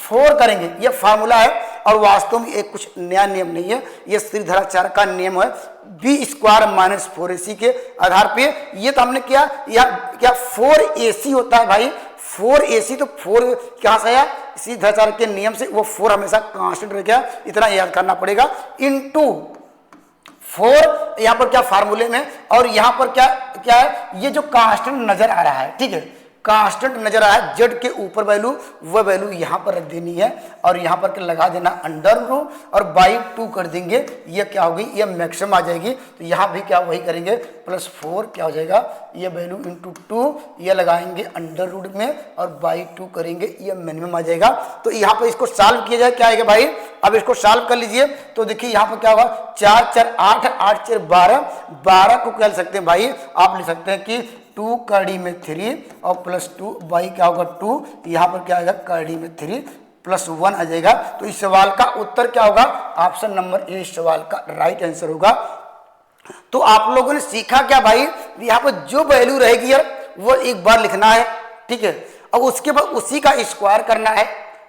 Speaker 1: 4 करेंगे। ये फार्मूला है और वास्तव में एक कुछ नया नियम नहीं है, ये श्रीधराचार्य का नियम है, b² - 4ac के आधार पे। ये तो हमने किया, या क्या 4ac होता है भाई, 4ac, तो 4 कहां से आया, श्रीधराचार्य के नियम से, वो 4 हमेशा कांस्टेंट रह गया, इतना याद करना पड़ेगा। इनटू 4 यहाँ पर क्या फार्मूले में, और यहाँ पर क्या क्या है, ये जो कांस्टेंट नजर आ रहा है, ठीक है, कांस्टेंट नजर आ रहा है, जेड के ऊपर वैल्यू, वह वैल्यू यहाँ पर रख देनी है, और यहाँ पर लगा देना √, और बाई 2 कर देंगे। ये क्या होगी, ये मैक्सिमम आ जाएगी। तो यहाँ भी क्या वही करेंगे, +4 क्या हो जाएगा, ये वैल्यू × 2, ये लगाएंगे √, में, और बाई 2 करेंगे, ये मिनिमम आ जाएगा। तो यहाँ पर इसको सॉल्व किया जाए, क्या आएगा भाई, अब इसको सॉल्व कर लीजिए। तो देखिए यहाँ पर क्या होगा, 4 4 8, 8 4 12, 12 को क्या लिख सकते हैं भाई, आप लिख सकते हैं कि 2 कड़ी में 3 और +2 बाई क्या होगा 2, यहाँ पर क्या आएगा कड़ी में 3 +1 आ जाएगा। तो इस सवाल का उत्तर क्या होगा, ऑप्शन नंबर ए इस सवाल का राइट आंसर होगा। तो आप लोगों ने सीखा क्या भाई, यहाँ पर जो वैल्यू रहेगी यार वो एक बार लिखना है, ठीक है, और उसके बाद उसी का स्क्वायर करना है,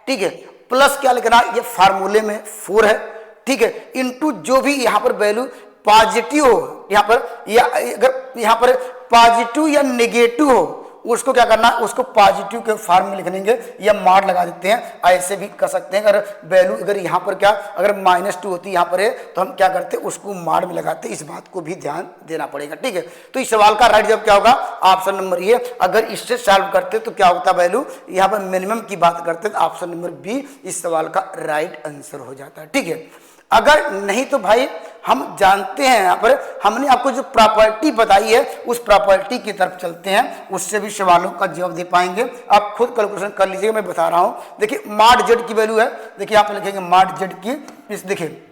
Speaker 1: ठीक है, प्लस क्या लिखना है, ये फार्मूले में 4 है, ठीक है, इनटू जो भी यहाँ पर वैल्यू पॉजिटिव हो, यहाँ पर या अगर यहाँ पर पॉजिटिव या नेगेटिव हो, उसको क्या करना है, उसको पॉजिटिव के फॉर्म में लिख लेंगे या मार लगा देते हैं। ऐसे भी कर सकते हैं, अगर वैल्यू अगर यहाँ पर क्या, अगर -2 होती यहाँ पर है तो हम क्या करते हैं, उसको मार में लगाते हैं। इस बात को भी ध्यान देना पड़ेगा, ठीक है। तो इस सवाल का राइट जवाब क्या होगा, ऑप्शन नंबर ए। अगर इससे सॉल्व करते तो क्या होता वैल्यू, यहाँ पर मिनिमम की बात करते तो ऑप्शन नंबर बी इस सवाल का राइट आंसर हो जाता है, ठीक है। अगर नहीं तो भाई हम जानते हैं, यहाँ पर हमने आपको जो प्रॉपर्टी बताई है उस प्रॉपर्टी की तरफ चलते हैं, उससे भी सवालों का जवाब दे पाएंगे। आप खुद कैलकुलेशन कर लीजिएगा, मैं बता रहा हूँ। देखिए मॉड जेड की वैल्यू है, देखिए आप लिखेंगे मॉड जेड की, इस देखिए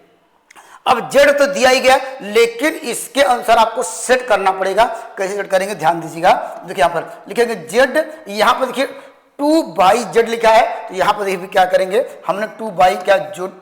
Speaker 1: अब जेड तो दिया ही गया, लेकिन इसके अनुसार आपको सेट करना पड़ेगा। कैसे सेट करेंगे ध्यान दीजिएगा। देखिए यहाँ पर लिखेंगे जेड, यहाँ पर देखिए 2/z लिखा है, तो यहाँ पर देखिए क्या करेंगे, हमने 2 क्या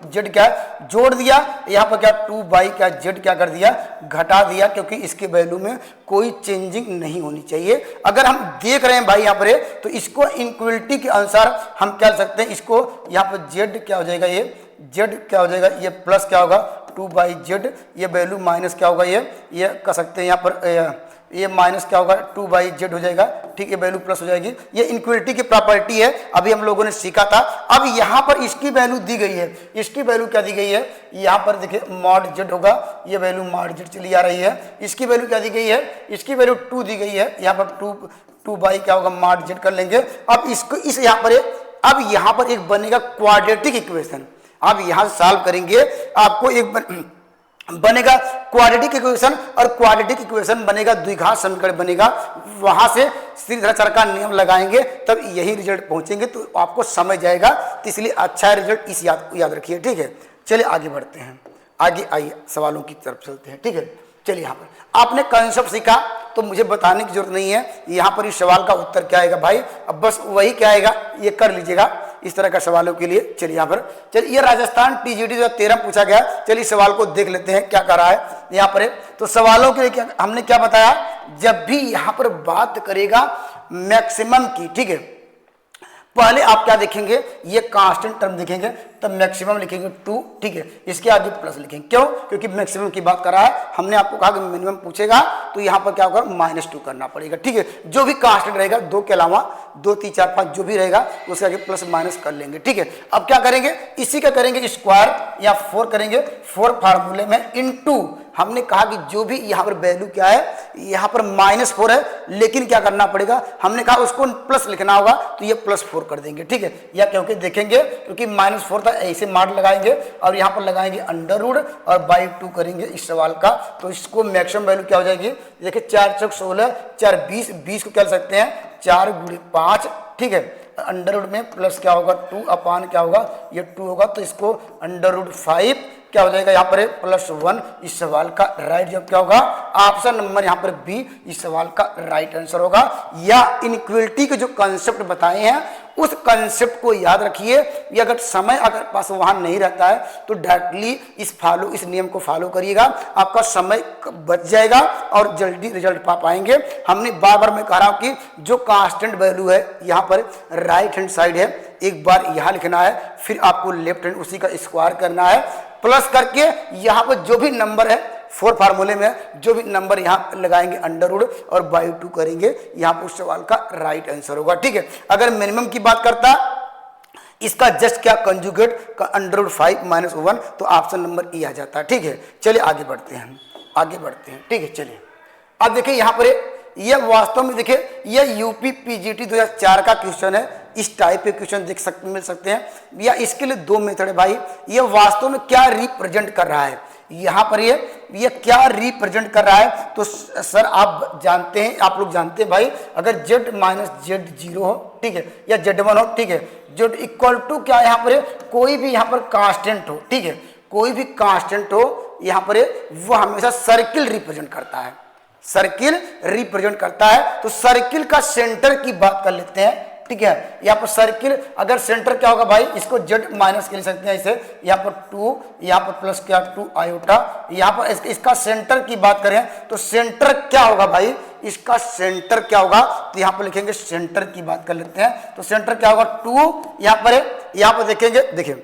Speaker 1: जेड क्या जोड़ दिया, यहाँ पर क्या 2/z क्या कर दिया, घटा दिया, क्योंकि इसके वैल्यू में कोई चेंजिंग नहीं होनी चाहिए। अगर हम देख रहे हैं भाई यहाँ पर तो इसको इनक्वलिटी के अनुसार हम क्या कर सकते हैं, इसको यहाँ पर z क्या हो जाएगा, ये z क्या हो जाएगा, ये प्लस क्या होगा 2/z, ये वैल्यू माइनस क्या होगा, ये कर सकते हैं यहाँ पर ये माइनस क्या होगा 2/z हो जाएगा, ठीक है, वैल्यू प्लस हो जाएगी। ये इनक्वलिटी की प्रॉपर्टी है, अभी हम लोगों ने सीखा था। अब यहाँ पर इसकी वैल्यू दी गई है, इसकी वैल्यू क्या दी गई है, यहाँ पर देखिए मॉड z होगा, ये वैल्यू मॉड z चली आ रही है। इसकी वैल्यू क्या दी गई है, इसकी वैल्यू 2 दी गई है, यहाँ पर 2 बाई क्या होगा मॉड z कर लेंगे। अब इसको इस यहाँ पर अब यहाँ पर एक बनेगा क्वाड्रेटिक इक्वेशन, आप यहाँ से सॉल्व करेंगे, आपको एक बनेगा क्वाड्रेटिक इक्वेशन, और क्वाड्रेटिक इक्वेशन बनेगा द्विघात समीकरण बनेगा। वहां से श्रीधराचार्य का नियम लगाएंगे तब यही रिजल्ट पहुंचेंगे, तो आपको समझ जाएगा। तो इसलिए अच्छा रिजल्ट इस याद रखिए, ठीक है। चलिए आगे बढ़ते हैं, आगे आइए सवालों की तरफ चलते हैं, ठीक है। चलिए यहाँ पर आपने कंसेप्ट सीखा तो मुझे बताने की जरूरत नहीं है, यहाँ पर इस सवाल का उत्तर क्या आएगा भाई, अब बस वही क्या आएगा ये कर लीजिएगा इस तरह का सवालों के लिए। चलिए यहाँ पर चलिए, ये राजस्थान टीजीटी 2013 में पूछा गया। चलिए सवाल को देख लेते हैं क्या कर रहा है यहाँ पर। तो सवालों के लिए हमने क्या बताया, जब भी यहाँ पर बात करेगा मैक्सिमम की, ठीक है, पहले आप क्या देखेंगे, ये कांस्टेंट टर्म देखेंगे, तब मैक्सिमम लिखेंगे 2, ठीक है, इसके आगे प्लस लिखेंगे। क्यों, क्योंकि मैक्सिमम की बात कर रहा है। हमने आपको कहा कि मिनिमम पूछेगा तो यहाँ पर क्या होगा -2 करना पड़ेगा, ठीक है। जो भी कांस्टेंट रहेगा 2 के अलावा 2, 3, 4, 5 जो भी रहेगा उसके आगे प्लस माइनस कर लेंगे, ठीक है। अब क्या करेंगे, इसी का करेंगे स्क्वायर या 4 करेंगे, 4 फार्मूले में इनटू, हमने कहा कि जो भी यहाँ पर वैल्यू क्या है, यहाँ पर -4 है, लेकिन क्या करना पड़ेगा, हमने कहा उसको प्लस लिखना होगा, तो ये +4 कर देंगे, ठीक है। या क्योंकि देखेंगे क्योंकि -4 था, ऐसे मार्क लगाएंगे और यहाँ पर लगाएंगे अंडर रूट और बाई 2 करेंगे इस सवाल का, तो इसको मैक्सिमम वैल्यू क्या हो जाएगी, देखिए 4 चौक 16, 4 20, 20 को क्या कर सकते हैं 4 × 5, ठीक है। अंडर रूट में प्लस क्या होगा 2 अपान क्या होगा, ये 2 होगा, तो इसको अंडर रूट 5 क्या हो जाएगा, यहाँ पर +1। इस सवाल का राइट जवाब क्या होगा, ऑप्शन नंबर यहाँ पर बी इस सवाल का राइट आंसर होगा। या इनइक्वालिटी के जो कंसेप्ट बताए हैं उस कंसेप्ट को याद रखिए। ये अगर समय अगर पास वहां नहीं रहता है तो डायरेक्टली इस नियम को फॉलो करिएगा, आपका समय बच जाएगा और जल्दी रिजल्ट पा पाएंगे। हमने बार बार मैं कह रहा हूं कि जो कांस्टेंट वैल्यू है यहाँ पर राइट हैंड साइड है, एक बार यहाँ लिखना है, फिर आपको लेफ्ट हैंड उसी का स्क्वायर करना है, प्लस करके यहाँ पर जो भी नंबर है 4 फार्मूले में जो भी नंबर यहाँ लगाएंगे अंडर रूट और बाई 2 करेंगे, यहाँ पर उस सवाल का राइट आंसर होगा, ठीक है। अगर मिनिमम की बात करता इसका जस्ट क्या कंजुगेट का अंडर रूट 5 - 1, तो ऑप्शन नंबर ई आ जाता है, ठीक है। चलिए आगे बढ़ते हैं, आगे बढ़ते हैं, ठीक है। चलिए अब देखिए यहाँ पर ये वास्तव में देखिए ये यूपी पीजीटी 2004 का क्वेश्चन है। इस टाइप के क्वेश्चन मिल सकते हैं, या इसके लिए 2 मेथड है भाई। ये वास्तव में क्या रिप्रेजेंट कर रहा है, यहाँ पर ये क्या रिप्रेजेंट कर रहा है, तो सर आप जानते हैं, आप लोग जानते हैं भाई, अगर z - z0 हो, ठीक है, या z1 हो, ठीक है, z = क्या यहाँ पर कोई भी यहाँ पर कांस्टेंट हो, ठीक है, कोई भी कांस्टेंट हो यहाँ पर वो हमेशा सर्किल रिप्रेजेंट करता है, सर्किल रिप्रेजेंट करता है। तो सर्किल का सेंटर की बात कर लेते हैं, ठीक है। यहाँ पर सर्किल अगर सेंटर क्या होगा भाई, इसको z माइनस के लिख सकते हैं इसे, यहाँ पर 2, यहाँ पर प्लस क्या 2 आयोटा, यहाँ पर इसका सेंटर की बात करें तो सेंटर क्या होगा भाई, इसका सेंटर क्या होगा, तो यहाँ पर लिखेंगे सेंटर की बात कर लेते हैं, तो सेंटर क्या होगा 2, यहाँ पर देखेंगे, देखिए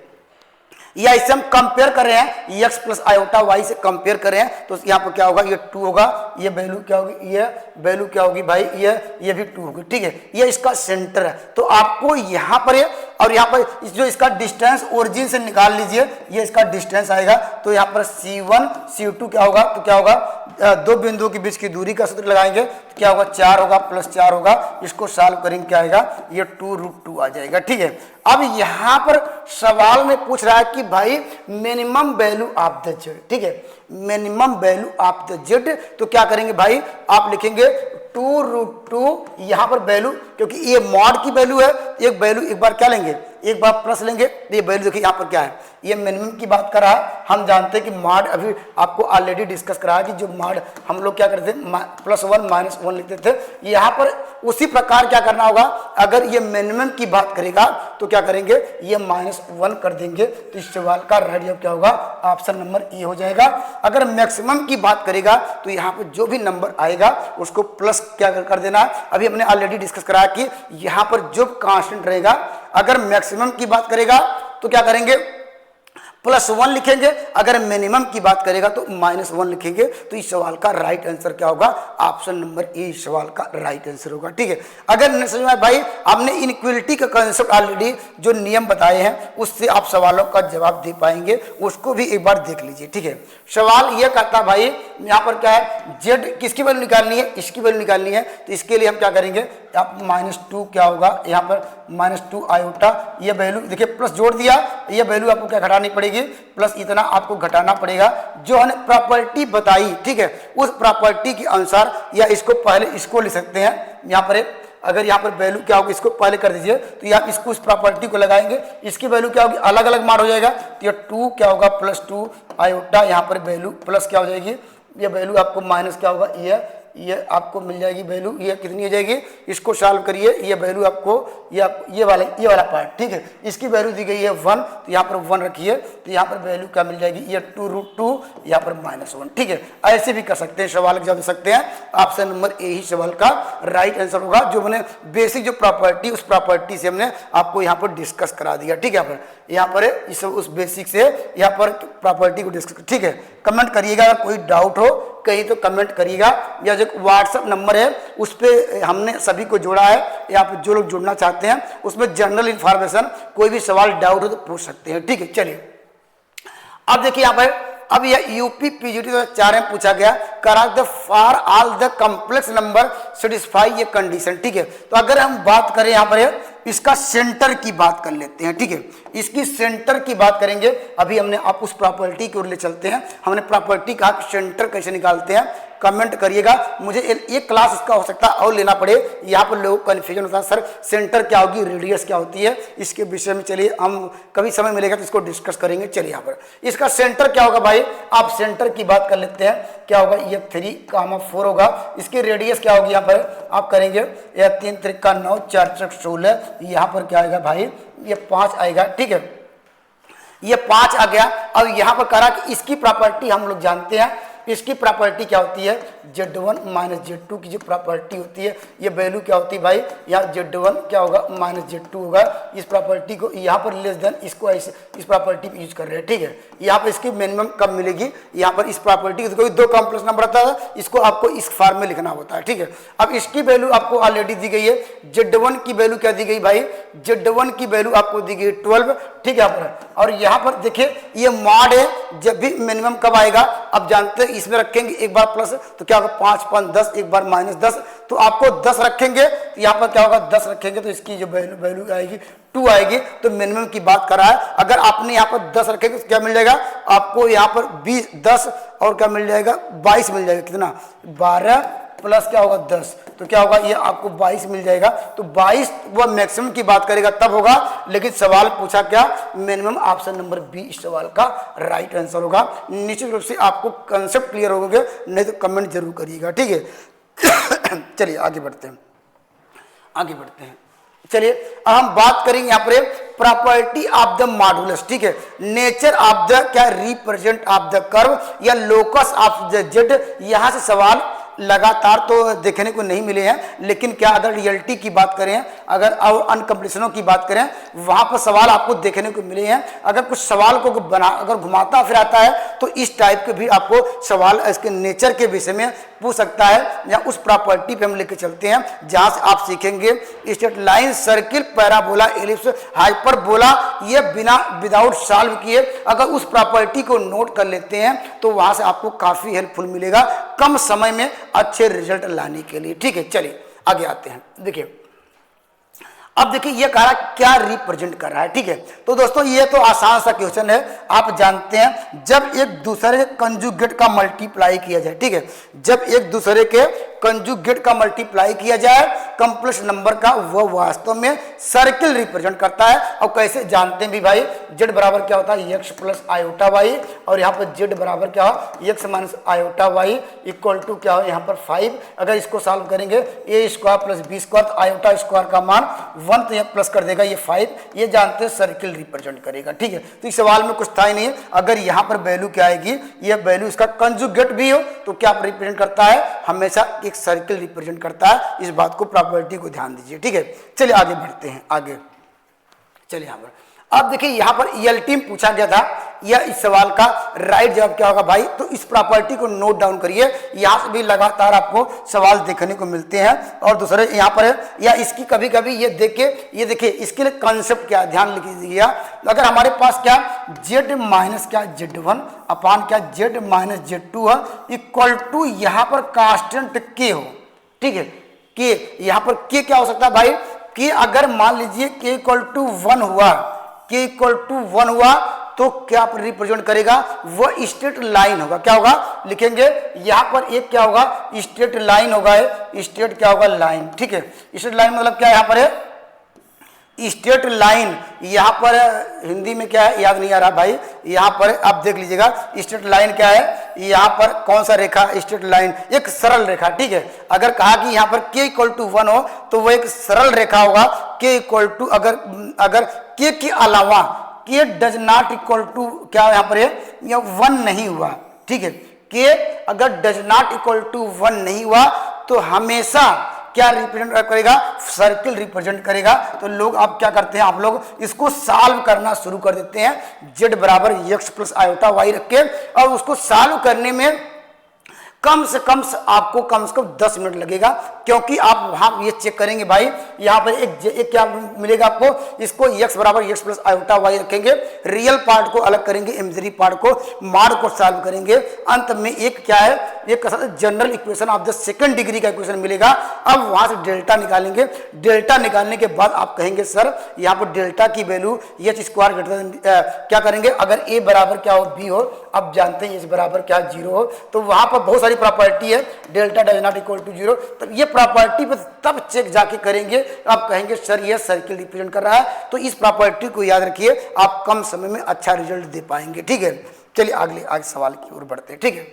Speaker 1: या इसे हम कंपेयर कर रहे हैं x + आयोटा y से कंपेयर कर रहे हैं, तो यहाँ पर क्या होगा, ये 2 होगा, ये वैल्यू क्या होगी, ये वैल्यू क्या होगी भाई, ये भी 2 होगी, ठीक है। ये इसका सेंटर है। तो आपको यहाँ पर और यहाँ पर जो इसका डिस्टेंस ओरिजिन से निकाल लीजिए, ये इसका डिस्टेंस आएगा। तो यहाँ पर C1 C2 क्या होगा, तो क्या होगा, दो बिंदुओं के बीच की दूरी का सूत्र लगाएंगे तो क्या होगा, 4 होगा प्लस 4 होगा। इसको सॉल्व करेंगे क्या आएगा, ये 2√2 आ जाएगा। ठीक है, अब यहाँ पर सवाल में पूछ रहा है कि भाई minimum value of the Z. ठीक है, minimum value of the Z, तो क्या करेंगे भाई, आप लिखेंगे 2√2 यहाँ पर वैल्यू, क्योंकि ये मॉड की वैल्यू है, एक वैल्यू एक बार क्या लेंगे, एक बार प्लस लेंगे। तो ये वैल्यू देखिए यहाँ पर क्या है, ये मिनिमम की बात कर रहा है। हम जानते हैं कि मॉड अभी आपको ऑलरेडी डिस्कस करा है कि जो मॉड हम लोग क्या करते थे, +1 -1 लिखते थे। यहाँ पर उसी प्रकार क्या करना होगा, अगर ये मिनिमम की बात करेगा तो क्या करेंगे, ये -1 कर देंगे। तो इस सवाल का राइट जवाब क्या होगा, ऑप्शन नंबर ए हो जाएगा। अगर मैक्सिमम की बात करेगा तो यहाँ पर जो भी नंबर आएगा उसको प्लस क्या कर देना है। अभी हमने ऑलरेडी डिस्कस कराया कि यहाँ पर जो कांस्टेंट रहेगा, अगर मैक्सिमम की बात करेगा तो क्या करेंगे, +1 लिखेंगे। अगर मिनिमम की बात करेगा तो -1 लिखेंगे। तो इस सवाल का राइट आंसर क्या होगा, ऑप्शन नंबर ए इस सवाल का राइट आंसर होगा। ठीक है, अगर नहीं समझ में आए भाई, हमने इनइक्वालिटी का कांसेप्ट ऑलरेडी जो नियम बताए हैं उससे आप सवालों का जवाब दे पाएंगे, उसको भी एक बार देख लीजिए। ठीक है, सवाल यह करता भाई, यहाँ पर क्या है, जेड किसकी वैल्यू निकालनी है, इसकी वैल्यू निकालनी है। तो इसके लिए हम क्या करेंगे, आप -2 क्या होगा, यहाँ पर -2 आयोटा, ये वैल्यू देखिए प्लस जोड़ दिया, ये वैल्यू आपको क्या घटानी पड़ेगी, प्लस इतना आपको घटाना पड़ेगा। जो हमने प्रॉपर्टी बताई, ठीक है, उस प्रॉपर्टी के अनुसार, या इसको पहले इसको ले सकते हैं, यहाँ पर अगर यहाँ पर वैल्यू क्या होगी, इसको पहले कर दीजिए। तो यहाँ इसको इस प्रॉपर्टी को लगाएंगे, इसकी वैल्यू क्या होगी, अलग अलग मान हो जाएगा। तो ये 2 क्या होगा, +2 आयोटा, यहाँ पर वैल्यू प्लस क्या हो जाएगी, ये वैल्यू आपको माइनस क्या होगा, ये आपको मिल जाएगी वैल्यू, ये कितनी हो जाएगी, इसको सॉल्व करिए, ये वैल्यू आपको ये वाला पार्ट, ठीक है, इसकी वैल्यू दी गई है 1, तो यहाँ पर 1 रखिए। तो यहाँ पर वैल्यू क्या मिल जाएगी, ये 2√2, यहाँ पर -1। ठीक है, ऐसे भी कर सकते हैं, सवाल जवाब दे सकते हैं। ऑप्शन नंबर ए ही सवाल का राइट आंसर होगा। जो मैंने बेसिक जो प्रॉपर्टी, उस प्रॉपर्टी से हमने आपको यहाँ पर डिस्कस करा दिया। ठीक है, यहाँ पर इस उस बेसिक से यहाँ पर प्रॉपर्टी को डिस्कस। ठीक है, कमेंट करिएगा, अगर कोई डाउट हो कहीं तो कमेंट करिएगा, या जो व्हाट्सएप नंबर है उस पर हमने सभी को जोड़ा है। यहाँ पर जो लोग जुड़ना चाहते हैं उसमें जनरल इंफॉर्मेशन, कोई भी सवाल डाउट हो तो पूछ सकते हैं। ठीक है, चलिए अब देखिए यहाँ पर, अब यह यूपी पीजीटी 2004 में पूछा गया, करा the for all the complex number satisfy ये कंडीशन। ठीक है, तो अगर हम बात करें यहाँ पर इसका सेंटर की बात कर लेते हैं। ठीक है, इसकी सेंटर की बात करेंगे। अभी हमने आप उस प्रॉपर्टी की ओर ले चलते हैं। हमने प्रॉपर्टी कहा कि सेंटर कैसे निकालते हैं, कमेंट करिएगा। मुझे एक क्लास इसका हो सकता है और लेना पड़े, यहाँ पर लोग कन्फ्यूजन होता है, सर सेंटर क्या होगी, रेडियस क्या होती है, इसके विषय में चलिए हम कभी समय मिलेगा तो इसको डिस्कस करेंगे। चलिए यहाँ पर इसका सेंटर क्या होगा भाई, आप सेंटर की बात कर लेते हैं। क्या होगा, ये 3,4 होगा। इसकी रेडियस क्या होगी, यहाँ पर आप करेंगे, यह 3 3 9 4 4 16, यहाँ पर क्या आएगा भाई, ये 5 आएगा। ठीक है, ये 5 आ गया। अब यहाँ पर करा कि इसकी प्रॉपर्टी हम लोग जानते हैं, इसकी प्रॉपर्टी क्या होती है, Z1 - Z2 की जो प्रॉपर्टी होती है, ये वैल्यू क्या होती है भाई, यहाँ Z1 क्या होगा -Z2 होगा। इस प्रॉपर्टी को यहाँ पर लेस देन, इसको ऐसे इस प्रॉपर्टी पे यूज कर रहे हैं। ठीक है, यहाँ पर इसकी मिनिमम कब मिलेगी, यहाँ पर इस प्रॉपर्टी की कोई 2 कॉम्प्लेक्स नंबर आता है, इसको आपको इस फॉर्म में लिखना होता है। ठीक है, अब इसकी वैल्यू आपको ऑलरेडी दी गई है। Z1 की वैल्यू क्या दी गई भाई, Z1 की वैल्यू आपको दी गई 12। ठीक है, यहाँ पर, और यहाँ पर देखिए ये मॉड है, जब भी मिनिमम कब आएगा, अब जानते हैं इसमें रखेंगे एक बार प्लस, तो क्या होगा 5 5 10, एक बार -10, तो आपको 10 रखेंगे। तो यहाँ पर क्या होगा, 10 रखेंगे तो इसकी जो वैल्यू आएगी 2 आएगी। तो मिनिमम की बात कर रहा है। अगर आपने यहाँ पर 10 रखेंगे तो क्या मिल जाएगा आपको, यहाँ पर 20 10 और क्या मिल जाएगा 22 मिल जाएगा। कितना, 12 प्लस क्या होगा 10, तो क्या होगा, ये आपको 22 मिल जाएगा। तो 22 वह मैक्सिमम की बात करेगा तब होगा, लेकिन सवाल पूछा क्या, मिनिमम। ऑप्शन नंबर बी इस सवाल का राइट आंसर होगा। निश्चित रूप से आपको कंसेप्ट क्लियर हो गए, नहीं तो कमेंट जरूर करिएगा। ठीक है, चलिए आगे बढ़ते हैं। चलिए अब हम बात करेंगे यहाँ पर प्रॉपर्टी ऑफ द मॉडुलस। ठीक है, नेचर ऑफ द क्या, रिप्रेजेंट ऑफ द कर्व या लोकस ऑफ द जेड। यहाँ से सवाल लगातार तो देखने को नहीं मिले हैं, लेकिन क्या अगर रियलिटी की बात करें, अगर अनकम्प्लीशनों की बात करें, वहां पर सवाल आपको देखने को मिले हैं। अगर कुछ सवाल को अगर घुमाता फिराता है तो इस टाइप के भी आपको सवाल इसके नेचर के विषय में पूछ सकता है, या उस प्रॉपर्टी पे हम लेके चलते हैं जहां से आप सीखेंगे straight line, circle, parabola, ellipse, hyperbola, ये बिना विदाउट सॉल्व किए अगर उस प्रॉपर्टी को नोट कर लेते हैं तो वहां से आपको काफी हेल्पफुल मिलेगा कम समय में अच्छे रिजल्ट लाने के लिए। ठीक है, चलिए आगे आते हैं। देखिए अब देखिए ये कह रहा क्या रिप्रेजेंट कर रहा है। ठीक है, तो दोस्तों ये तो आसान सा क्वेश्चन है, आप जानते हैं जब एक दूसरे के कंजुगेट का मल्टीप्लाई किया जाए। ठीक है, जब एक दूसरे के कंजुगेट का मल्टीप्लाई किया जाए कॉम्प्लेक्स नंबर का, वह वास्तव में सर्किल रिप्रेजेंट करता है। और कैसे जानते हैं भी भाई, जेड बराबर क्या होता है एक्स प्लस आयोटा वाई, और यहाँ पर जेड बराबर क्या हो X minus iota Y equal to क्या हो यहाँ पर 5। अगर इसको सॉल्व करेंगे A square plus B square, तो आयोटा स्क्वायर का मान 1 तो ये प्लस कर देगा ये 5, ये जानते हैं सर्किल रिप्रेजेंट करेगा। ठीक है, तो इस सवाल में कुछ था ही नहीं। अगर यहाँ पर वैल्यू क्या आएगी, ये वैल्यू इसका कंजुगेट भी हो तो क्या रिप्रेजेंट करता है, हमेशा एक सर्किल रिप्रेजेंट करता है। इस बात को प्रॉपर्टी को ध्यान दीजिए। ठीक है, चलिए आगे बढ़ते हैं। आगे चलिए यहाँ पर अब देखिए यहाँ पर ELT में पूछा गया था, यह इस सवाल का राइट जवाब क्या होगा भाई, तो इस प्रॉपर्टी को नोट डाउन करिए। यहाँ से भी लगातार आपको सवाल देखने को मिलते हैं। और दूसरे यहाँ पर है, या इसकी कभी कभी ये देखिए इसके लिए कॉन्सेप्ट क्या ध्यान लिख दीजिएगा। अगर हमारे पास क्या जेड माइनस क्या Z1 अपान क्या जेड माइनस Z2 है इक्वल टू यहाँ पर कांस्टेंट के हो। ठीक है, के यहाँ पर के क्या हो सकता है भाई, के अगर मान लीजिए के इक्वल टू 1 हुआ, के इक्वल टू 1 हुआ तो क्या रिप्रेजेंट करेगा, वो स्ट्रेट लाइन होगा। क्या होगा लिखेंगे यहाँ पर एक क्या होगा स्ट्रेट लाइन होगा, स्ट्रेट क्या होगा लाइन। ठीक है, स्ट्रेट लाइन मतलब क्या यहाँ पर है स्ट्रेट लाइन। यहाँ पर हिंदी में क्या है याद नहीं आ रहा भाई, यहाँ पर आप देख लीजिएगा स्ट्रेट लाइन क्या है, यहाँ पर कौन सा रेखा स्ट्रेट लाइन, एक सरल रेखा। ठीक है, अगर कहा कि यहाँ पर के इक्वल टू 1 हो तो वो एक सरल रेखा होगा। के इक्वल टू अगर के के अलावा के डज नॉट इक्वल टू क्या यहाँ पर है या 1 नहीं हुआ। ठीक है, के अगर डज नॉट इक्वल टू 1 नहीं हुआ तो हमेशा क्या रिप्रेजेंट करेगा, सर्किल रिप्रेजेंट करेगा। तो लोग आप क्या करते हैं, आप लोग इसको सॉल्व करना शुरू कर देते हैं। जेड बराबर एक्स प्लस आयोटा वाई रख के, और उसको सॉल्व करने में कम से कम आपको कम से कम 10 मिनट लगेगा, क्योंकि आप वहां ये चेक करेंगे भाई यहाँ पर एक क्या मिलेगा आपको, इसको x बराबर एक्स प्लस आयोटा वाई रखेंगे, रियल पार्ट को अलग करेंगे, इमेजिनरी पार्ट को माड को सॉल्व करेंगे, अंत में एक क्या है एक general equation of the second degree का इक्वेशन मिलेगा। अब वहां से डेल्टा निकालेंगे, डेल्टा निकालने के बाद आप कहेंगे सर यहाँ पर डेल्टा की वैल्यू एच स्क्वायर क्या करेंगे, अगर a बराबर क्या हो b हो, अब जानते हैं h बराबर क्या 0 हो, तो वहां पर बहुत प्रॉपर्टी है delta does not equal to 0। तो ये प्रॉपर्टी पे तब चेक जाके करेंगे, आप कहेंगे सर ये सर्किल रिप्रेजेंट कर रहा है। तो इस प्रॉपर्टी को याद रखिए, आप कम समय में अच्छा रिजल्ट दे पाएंगे। ठीक है, चलिए आगे सवाल की ओर बढ़ते हैं। ठीक है,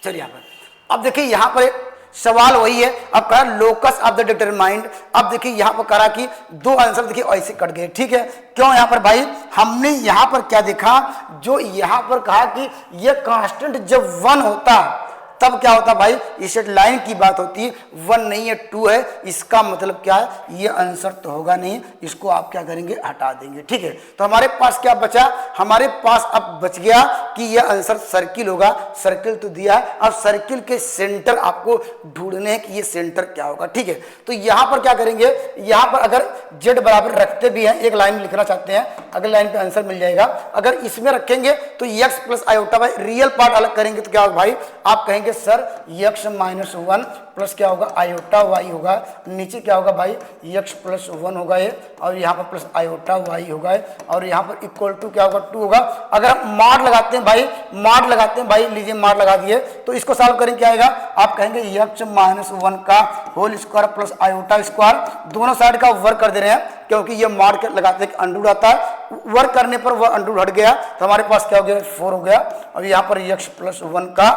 Speaker 1: चलिए यहाँ पर अब देखिए यहाँ पर सवाल वही है, अब कहा लोकस ऑफ द डिटरमाइंड। अब देखिए यहाँ पर कहा कि 2 आंसर देखिए ऐसे कट गए। ठीक है, क्यों यहाँ पर भाई, हमने यहाँ पर क्या देखा, जो यहाँ पर कहा कि ये कांस्टेंट जब 1 होता तब क्या होता भाई, स्ट्रेट लाइन की बात होती है, 1 नहीं है 2 है, इसका मतलब क्या है ये आंसर तो होगा नहीं, इसको आप क्या करेंगे हटा देंगे। ठीक है, तो हमारे पास क्या बचा, हमारे पास अब बच गया कि ये आंसर सर्किल होगा। सर्किल तो दिया है, अब सर्किल के सेंटर आपको ढूंढने हैं कि ये सेंटर क्या होगा। ठीक है, तो यहाँ पर क्या करेंगे, यहाँ पर अगर जेड बराबर रखते भी हैं, एक लाइन लिखना चाहते हैं, अगली लाइन पे आंसर मिल जाएगा। अगर इसमें रखेंगे तो एक्स प्लस आयोटा भाई रियल पार्ट अलग करेंगे तो क्या होगा भाई, आप कहेंगे सर x माइनस 1 प्लस क्या होगा आयोटा y होगा, नीचे क्या होगा भाई x प्लस 1 होगा ये, और यहाँ पर प्लस आयोटा y होगा, और यहाँ पर इक्वल टू क्या होगा 2 होगा। अगर आप माड लगाते हैं भाई, माड लगाते हैं भाई, लीजिए माड लगा दिए, तो इसको सॉल्व करें क्या आएगा, आप कहेंगे x माइनस 1 का whole square plus iota square, दोनों साइड का वर्क कर दे रहे हैं, क्योंकि ये माड के लगाते हैं अंडररूट आता है, वर्क करने पर वह अंडररूट हट गया, तो हमारे पास क्या हो गया 4 हो गया। और यहाँ पर x प्लस 1 का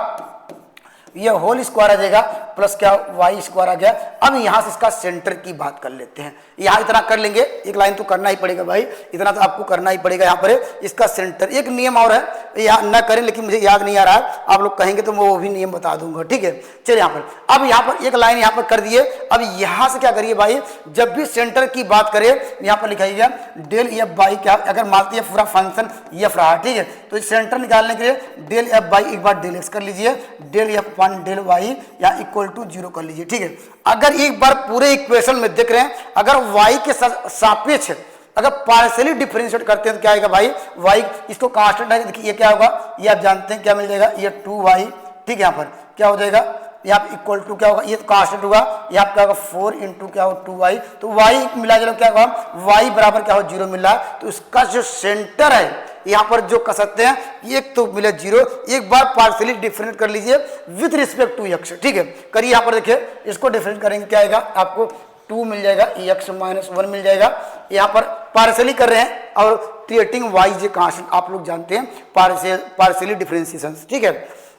Speaker 1: ये होल स्क्वायर आ जाएगा प्लस क्या वाई स्क्वायर आ गया। अब यहाँ से इसका सेंटर की बात कर लेते हैं, यहाँ इतना कर लेंगे, एक लाइन तो करना ही पड़ेगा भाई, इतना तो आपको करना ही पड़ेगा। यहाँ पर इसका सेंटर एक नियम और है, यहाँ ना करें लेकिन मुझे याद नहीं आ रहा है, आप लोग कहेंगे तो मैं वो भी नियम बता दूंगा, ठीक है। चलिए यहाँ पर अब यहाँ पर एक लाइन यहाँ पर कर दिए। अब यहाँ से क्या करिए भाई, जब भी सेंटर की बात करें यहाँ पर लिखाइएगा डेल एफ बाई क्या, अगर मानते हैं पूरा फंक्शन एफ रहा, ठीक है, तो सेंटर निकालने के लिए डेल एफ बाई एक बार डेल एक्स कर लीजिए, del F one del Y या इक्वल टू 0 कर लीजिए, ठीक है। अगर एक बार पूरे इक्वेशन में देख रहे हैं, अगर वाई के सापेक्ष अगर पार्शियली डिफरेंशिएट करते हैं तो क्या आएगा भाई, वाई इसको कांस्टेंट है, देखिए ये क्या होगा, ये आप जानते हैं क्या मिल जाएगा, ये 2y, ठीक है। यहाँ पर क्या हो जाएगा, यहाँ पे इक्वल टू क्या होगा, ये तो कांस्टेंट होगा, यहाँ पे क्या होगा 4 इंटू क्या होगा 2y, तो y मिला जुला क्या होगा, y बराबर क्या हो 0 मिल रहा है, तो इसका जो सेंटर है यहाँ पर जो कर सकते हैं, एक तो मिले 0, एक बार पार्शियली डिफरेंट कर लीजिए विथ रिस्पेक्ट टू x, ठीक है। करिए यहाँ पर देखिए, इसको डिफरेंट करेंगे क्या आएगा, आपको 2 मिल जाएगा, x माइनस 1 मिल जाएगा। यहाँ पर पार्शियली कर रहे हैं और क्रिएटिंग वाई जे कांस्टेंट, आप लोग जानते हैं पार्शियली डिफरेंशिएशन, ठीक है।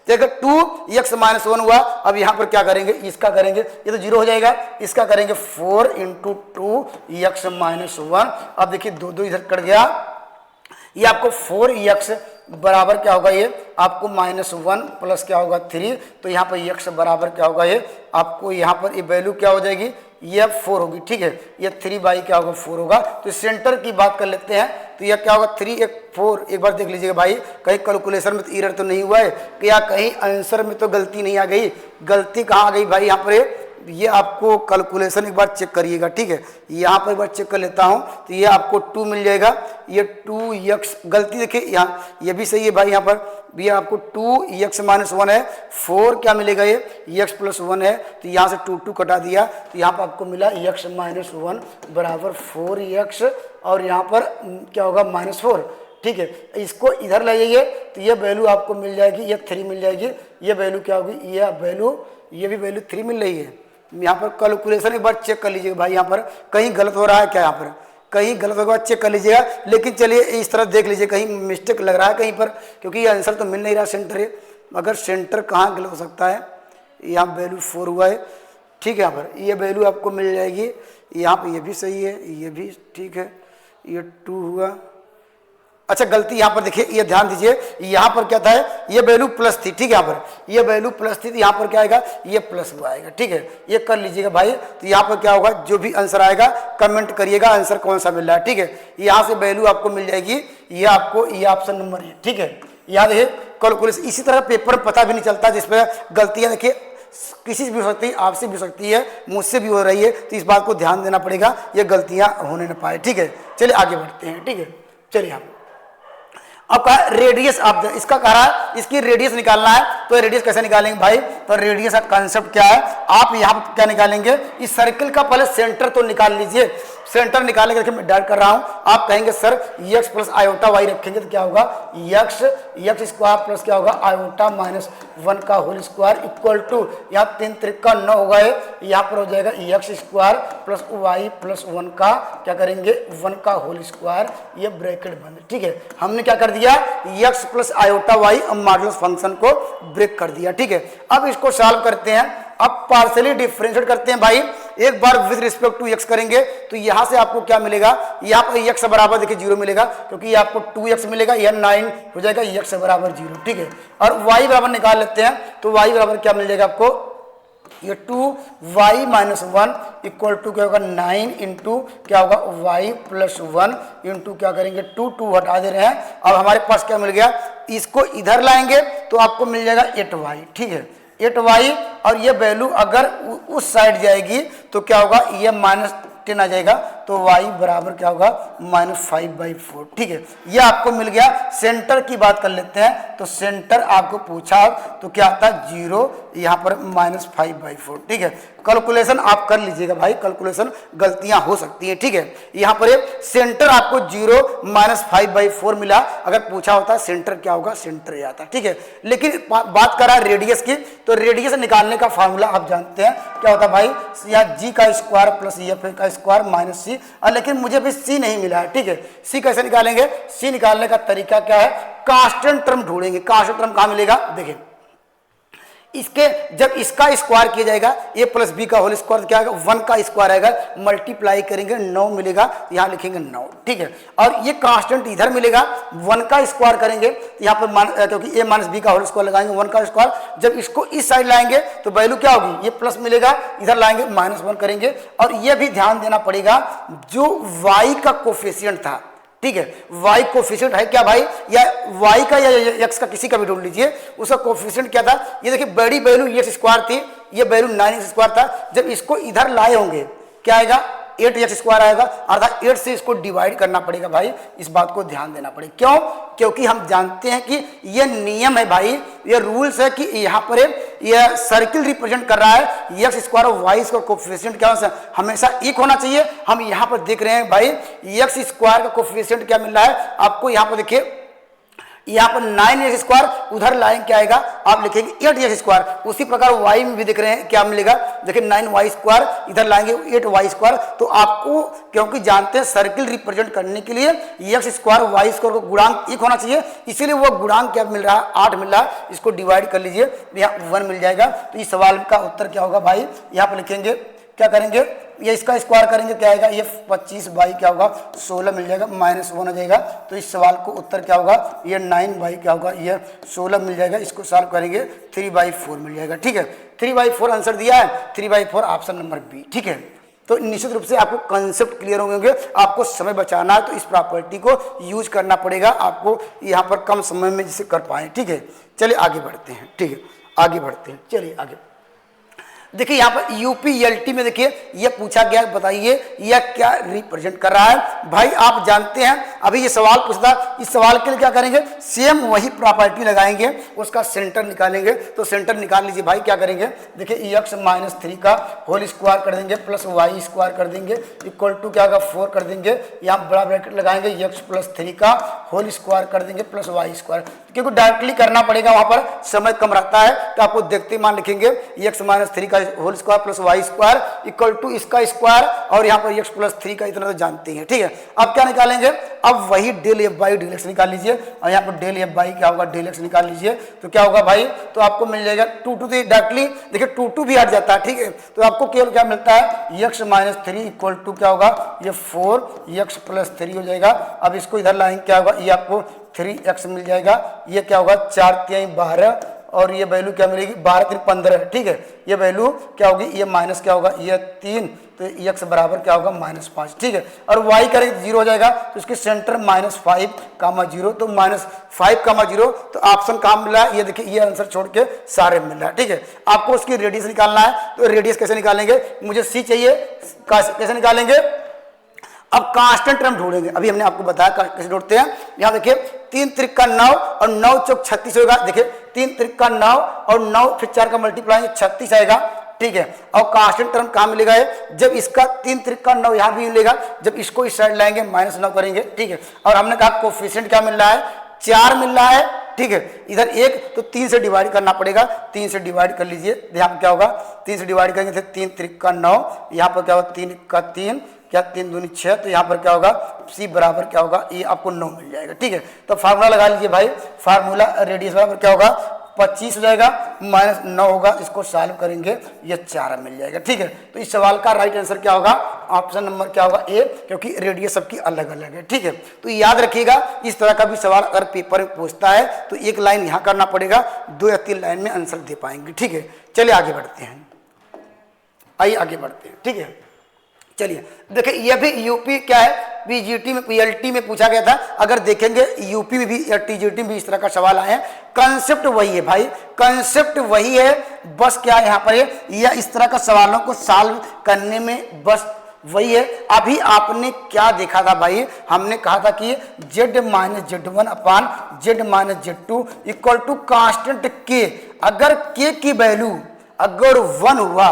Speaker 1: देखो 2x माइनस 1 हुआ, अब यहाँ पर क्या करेंगे, इसका करेंगे, ये तो 0 हो जाएगा, इसका करेंगे 4 इंटू 2x माइनस 1। अब देखिए 2 इधर कट गया, ये आपको 4x बराबर क्या होगा, ये आपको -1 प्लस क्या होगा 3, तो यहाँ पर x बराबर क्या होगा, ये आपको यहाँ पर ये वैल्यू क्या हो जाएगी, ये 4 होगी, ठीक है। ये 3 बाई क्या होगा 4 होगा। तो सेंटर की बात कर लेते हैं, तो यह क्या होगा 3 एक 4, एक बार देख लीजिएगा भाई, कहीं कैलकुलेशन में तो एरर तो नहीं हुआ है, या कहीं आंसर में तो गलती नहीं आ गई, गलती कहाँ आ गई भाई, यहाँ पर ये आपको कैलकुलेशन एक बार चेक करिएगा, ठीक है। यहाँ पर एक बार चेक कर लेता हूँ, तो ये आपको 2 मिल जाएगा, ये 2x गलती देखिए, यहाँ ये भी सही है भाई, यहाँ पर भी आपको 2x माइनस 1 है, 4 क्या मिलेगा, ये x प्लस 1 है, तो यहाँ से 2 कटा दिया, तो यहाँ पर आपको मिला x माइनस 1 बराबर 4x, और यहाँ पर क्या होगा -4, ठीक है। इसको इधर ले जाइए तो ये वैल्यू आपको मिल जाएगी, ये 3 मिल जाएगी, ये वैल्यू क्या होगी, ये वैल्यू, ये भी वैल्यू 3 मिल रही है। यहाँ पर कैलकुलेशन एक बार चेक कर लीजिएगा भाई, यहाँ पर कहीं गलत हो रहा है क्या, यहाँ पर कहीं गलत होगा चेक कर लीजिएगा, लेकिन चलिए इस तरह देख लीजिए कहीं मिस्टेक लग रहा है कहीं पर, क्योंकि ये आंसर तो मिल नहीं रहा सेंटर है। अगर सेंटर कहाँ गलत हो सकता है, यहाँ वैल्यू 4 हुआ है, ठीक है। यहाँ पर ये वैल्यू आपको मिल जाएगी, यहाँ पर ये भी सही है, ये भी ठीक है, ये 2 हुआ। अच्छा गलती यहाँ पर देखिए, ये ध्यान दीजिए, यहाँ पर क्या था, ये वैल्यू प्लस थी, ठीक है। यहाँ पर ये वैल्यू प्लस थी, तो यहाँ पर क्या आएगा, ये प्लस हुआ आएगा, ठीक है। ये कर लीजिएगा भाई, तो यहाँ पर क्या होगा, जो भी आंसर आएगा कमेंट करिएगा आंसर कौन सा मिल रहा है, ठीक है। यहाँ से वैल्यू आपको मिल जाएगी, ये आपको ये ऑप्शन नंबर है, ठीक है। याद है कैलकुलेशन, इसी तरह पेपर में पता भी नहीं चलता, जिसमें गलतियाँ देखिए किसी से भी हो सकती है, आपसे भी हो सकती है, मुझसे भी हो रही है, तो इस बात को ध्यान देना पड़ेगा, ये गलतियाँ होने न पाए, ठीक है। चलिए आगे बढ़ते हैं, ठीक है। चलिए हम अब कहा रेडियस, आप इसका कह रहा है इसकी रेडियस निकालना है, तो रेडियस कैसे निकालेंगे भाई, तो रेडियस का कांसेप्ट क्या है, आप यहाँ पर क्या निकालेंगे, इस सर्कल का पहले सेंटर तो निकाल लीजिए। सेंटर निकालने के, देखिए मैं डायरेक्ट कर रहा हूँ, आप कहेंगे sir x plus iota Y रखेंगे तो क्या होगा, x स्क्वायर प्लस क्या होगा आयोटा माइनस 1 का होल स्क्वायर इक्वल टू, यहाँ 3 त्रिका 9 होगा, यहाँ पर हो जाएगा x square plus y plus 1 का क्या करेंगे 1 का होल स्क्वायर, ये ब्रैकेट बंद, ठीक है। हमने क्या कर दिया, x plus iota Y modulus function को ब्रेक कर दिया, ठीक है। अब इसको सॉल्व करते हैं, अब पार्शियली डिफरेंशिएट करते हैं भाई, एक बार विद रिस्पेक्ट टू x करेंगे तो यहां से आपको क्या मिलेगा, यहाँ पर x बराबर देखिए 0 मिलेगा, क्योंकि ये आपको 2x मिलेगा, यह 9 हो जाएगा, x बराबर 0, ठीक है। और y बराबर निकाल लेते हैं, तो y बराबर क्या मिल जाएगा आपको, ये 2y माइनस 1 इक्वल टू क्या होगा 9 इंटू क्या होगा y प्लस 1 इंटू क्या करेंगे 2 हटा दे रहे हैं। अब हमारे पास क्या मिल गया, इसको इधर लाएंगे तो आपको मिल जाएगा 8y, ठीक है 8y, और ये वैल्यू अगर उस साइड जाएगी तो क्या होगा, ये -10 आ जाएगा, तो y बराबर क्या होगा -5/4, ठीक है। ये आपको मिल गया। सेंटर की बात कर लेते हैं, तो सेंटर आपको पूछा तो क्या आता है 0, यहाँ पर -5/4, ठीक है। कैलकुलेशन आप कर लीजिएगा भाई, कैलकुलेशन गलतियां हो सकती हैं, ठीक है। यहाँ पर सेंटर आपको 0 -5/4 मिला, अगर पूछा होता है सेंटर क्या होगा, सेंटर ये आता, ठीक है। लेकिन बात करा रेडियस की, तो रेडियस निकालने का फार्मूला आप जानते हैं क्या होता है भाई, या g का स्क्वायर प्लस एफ का स्क्वायर माइनस सी, लेकिन मुझे अभी सी नहीं मिला है, ठीक है। सी कैसे निकालेंगे, सी निकालने का तरीका क्या है, कांस्टेंट टर्म ढूंढेंगे। कांस्टेंट टर्म कहाँ मिलेगा, देखिए इसके जब इसका स्क्वायर किया जाएगा a प्लस बी का होल स्क्वायर क्या आएगा 1 का स्क्वायर आएगा, मल्टीप्लाई करेंगे 9 मिलेगा, यहाँ लिखेंगे 9, ठीक है। और ये कांस्टेंट इधर मिलेगा 1 का स्क्वायर करेंगे तो यहाँ पर क्योंकि a माइनस बी का होल स्क्वायर लगाएंगे 1 का स्क्वायर, जब इसको इस साइड लाएंगे तो वैल्यू क्या होगी, ये प्लस मिलेगा, इधर लाएंगे -1 करेंगे। और ये भी ध्यान देना पड़ेगा जो y का कोफिशिएंट था, ठीक है, y कोफिशिएंट है क्या भाई, या y का या x का किसी का भी ढूंढ लीजिए, उसका कोफिशिएंट क्या था। ये देखिए बड़ी वैल्यू x स्क्वायर थी, ये वैल्यू 9x स्क्वायर था, जब इसको इधर लाए होंगे क्या आएगा 8x स्क्वायर आएगा, अर्थात 8 से इसको डिवाइड करना पड़ेगा भाई, इस बात को ध्यान देना पड़ेगा। क्यों, क्योंकि हम जानते हैं कि ये नियम है भाई, ये रूल्स है कि यहाँ पर ये सर्किल रिप्रेजेंट कर रहा है, एक्स स्क्वायर और वाई स्क्वायर कोफिशिएंट क्या हमेशा एक होना चाहिए। हम यहाँ पर देख रहे हैं भाई एक्स स्क्वायर का कोफिशिएंट क्या मिल रहा है आपको, यहाँ पर देखिए यहाँ पर 9x स्क्वायर, उधर लाइन क्या आएगा आप लिखेंगे 8x स्क्वायर। उसी प्रकार y में भी देख रहे हैं क्या मिलेगा, देखिए 9y स्क्वायर, इधर लाएंगे 8y स्क्वायर। तो आपको क्योंकि जानते हैं सर्किल रिप्रेजेंट करने के लिए x स्क्वायर y स्क्वायर को गुणांक एक होना चाहिए, इसीलिए वो गुणांक क्या मिल रहा है 8 मिल रहा है, इसको डिवाइड कर लीजिए यहाँ 1 मिल जाएगा। तो इस सवाल का उत्तर क्या होगा भाई, यहाँ पर लिखेंगे क्या करेंगे, ये इसका स्क्वायर करेंगे क्या आएगा, ये 25 बाई क्या होगा 16 मिल जाएगा, -1 हो जाएगा। तो इस सवाल को उत्तर क्या होगा, ये 9 बाई क्या होगा, ये 16 मिल जाएगा। इसको सॉल्व करेंगे 3/4 मिल जाएगा, ठीक है। 3/4 आंसर दिया है, 3/4 ऑप्शन नंबर बी, ठीक है। तो निश्चित रूप से आपको कंसेप्ट क्लियर होंगे, आपको समय बचाना है तो इस प्रॉपर्टी को यूज करना पड़ेगा आपको यहाँ पर कम समय में जिसे कर पाए, ठीक है। चलिए आगे बढ़ते हैं, ठीक है, आगे बढ़ते हैं, चलिए आगे देखिए। यहाँ पर यूपीएलटी में देखिए ये पूछा गया, बताइए यह क्या रिप्रेजेंट कर रहा है। भाई आप जानते हैं अभी ये सवाल पूछता, इस सवाल के लिए क्या करेंगे, सेम वही प्रॉपर्टी लगाएंगे, उसका सेंटर निकालेंगे। तो सेंटर निकाल लीजिए भाई, क्या करेंगे देखिए x - 3 का होल स्क्वायर कर देंगे प्लस y स्क्वायर कर देंगे इक्वल टू क्या होगा 4 कर देंगे, यहाँ बड़ा ब्रैकेट लगाएंगे x + 3 का होल स्क्वायर कर देंगे प्लस y स्क्वायर, क्योंकि डायरेक्टली करना पड़ेगा, वहां पर समय कम रहता है। तो आपको देखते मान लिखेंगे x - 3 का whole square plus y square equal to इसका स्क्वायर, और यहाँ पर x + 3 का इतना तो जानते हैं, ठीक है। अब क्या निकालेंगे, अब वही del f by del x निकाल लीजिए, और यहाँ पर डेल f बाई क्या होगा डेल x निकाल लीजिए। तो क्या होगा भाई, तो आपको मिल जाएगा 2 डायरेक्टली देखिए 2 भी हट जाता है, ठीक है। तो आपको केवल क्या मिलता है x - 3 इक्वल टू क्या होगा, ये 4x + 3 हो जाएगा। अब इसको इधर लाएंगे क्या होगा, ये आपको 3x मिल जाएगा, ये क्या होगा 4 × 3 = 12, और ये वैल्यू क्या मिलेगी 12 × 3 = 15, ठीक है। ये वैल्यू क्या होगी, ये माइनस क्या होगा, ये 3, तो x बराबर क्या होगा -5, ठीक है। और y करेंगे 0 हो जाएगा, तो इसके सेंटर -5, 0, तो -5, 0। तो ऑप्शन कहाँ मिल रहा है, ये देखिए ये आंसर छोड़ के सारे मिल रहा है, ठीक है। आपको उसकी रेडियस निकालना है, तो रेडियस कैसे निकालेंगे, मुझे c चाहिए, कैसे निकालेंगे, अब कांस्टेंट टर्म ढूंढेंगे। अभी हमने आपको बताया कैसे ढूंढते हैं। यहाँ देखिए 3 × 3 = 9 और 9 × 4 = 36 होगा, देखिए 3 × 3 = 9 और 9 फिर 4 का मल्टीप्लाई 36 आएगा, ठीक है। और कांस्टेंट टर्म कहाँ मिलेगा, जब इसका 3 × 3 = 9 यहाँ भी मिलेगा, जब इसको इस साइड लाएंगे -9 करेंगे, ठीक है। और हमने कहा कोफिशिएंट क्या मिल रहा है 4 मिल रहा है, ठीक है। इधर 1 तो 3 से डिवाइड करना पड़ेगा, 3 से डिवाइड कर लीजिए, यहाँ पर क्या होगा 3 से डिवाइड करेंगे, 3 × 3 = 9, यहाँ पर क्या होगा 3 × 3 क्या 3 दूनी 6, तो यहाँ पर क्या होगा c बराबर क्या होगा, ये आपको 9 मिल जाएगा, ठीक है। तो फार्मूला लगा लीजिए भाई, फार्मूला रेडियस बराबर क्या होगा 25 हो जाएगा, -9 होगा, इसको सॉल्व करेंगे ये 4 मिल जाएगा, ठीक है। तो इस सवाल का राइट आंसर क्या होगा, ऑप्शन नंबर क्या होगा ए, क्योंकि रेडियस सबकी अलग अलग है, ठीक है। तो याद रखिएगा इस तरह का भी सवाल अगर पेपर में पूछता है तो एक लाइन यहाँ करना पड़ेगा, 2 या 3 लाइन में आंसर दे पाएंगे, ठीक है। चलिए आगे बढ़ते हैं, आइए आगे बढ़ते हैं, ठीक है। चलिए देखिए ये भी यूपी क्या है, पीजीटी में पीएलटी में पूछा गया था। अगर देखेंगे यूपी में भी या टीजीटी में भी इस तरह का सवाल आए हैं, कंसेप्ट वही है भाई, कंसेप्ट वही है, बस क्या यहाँ पर है, या इस तरह का सवालों को सॉल्व करने में बस वही है। अभी आपने क्या देखा था भाई, हमने कहा था कि z - z1 upon z - z2 equal to constant k। अगर k की वैल्यू अगर 1 हुआ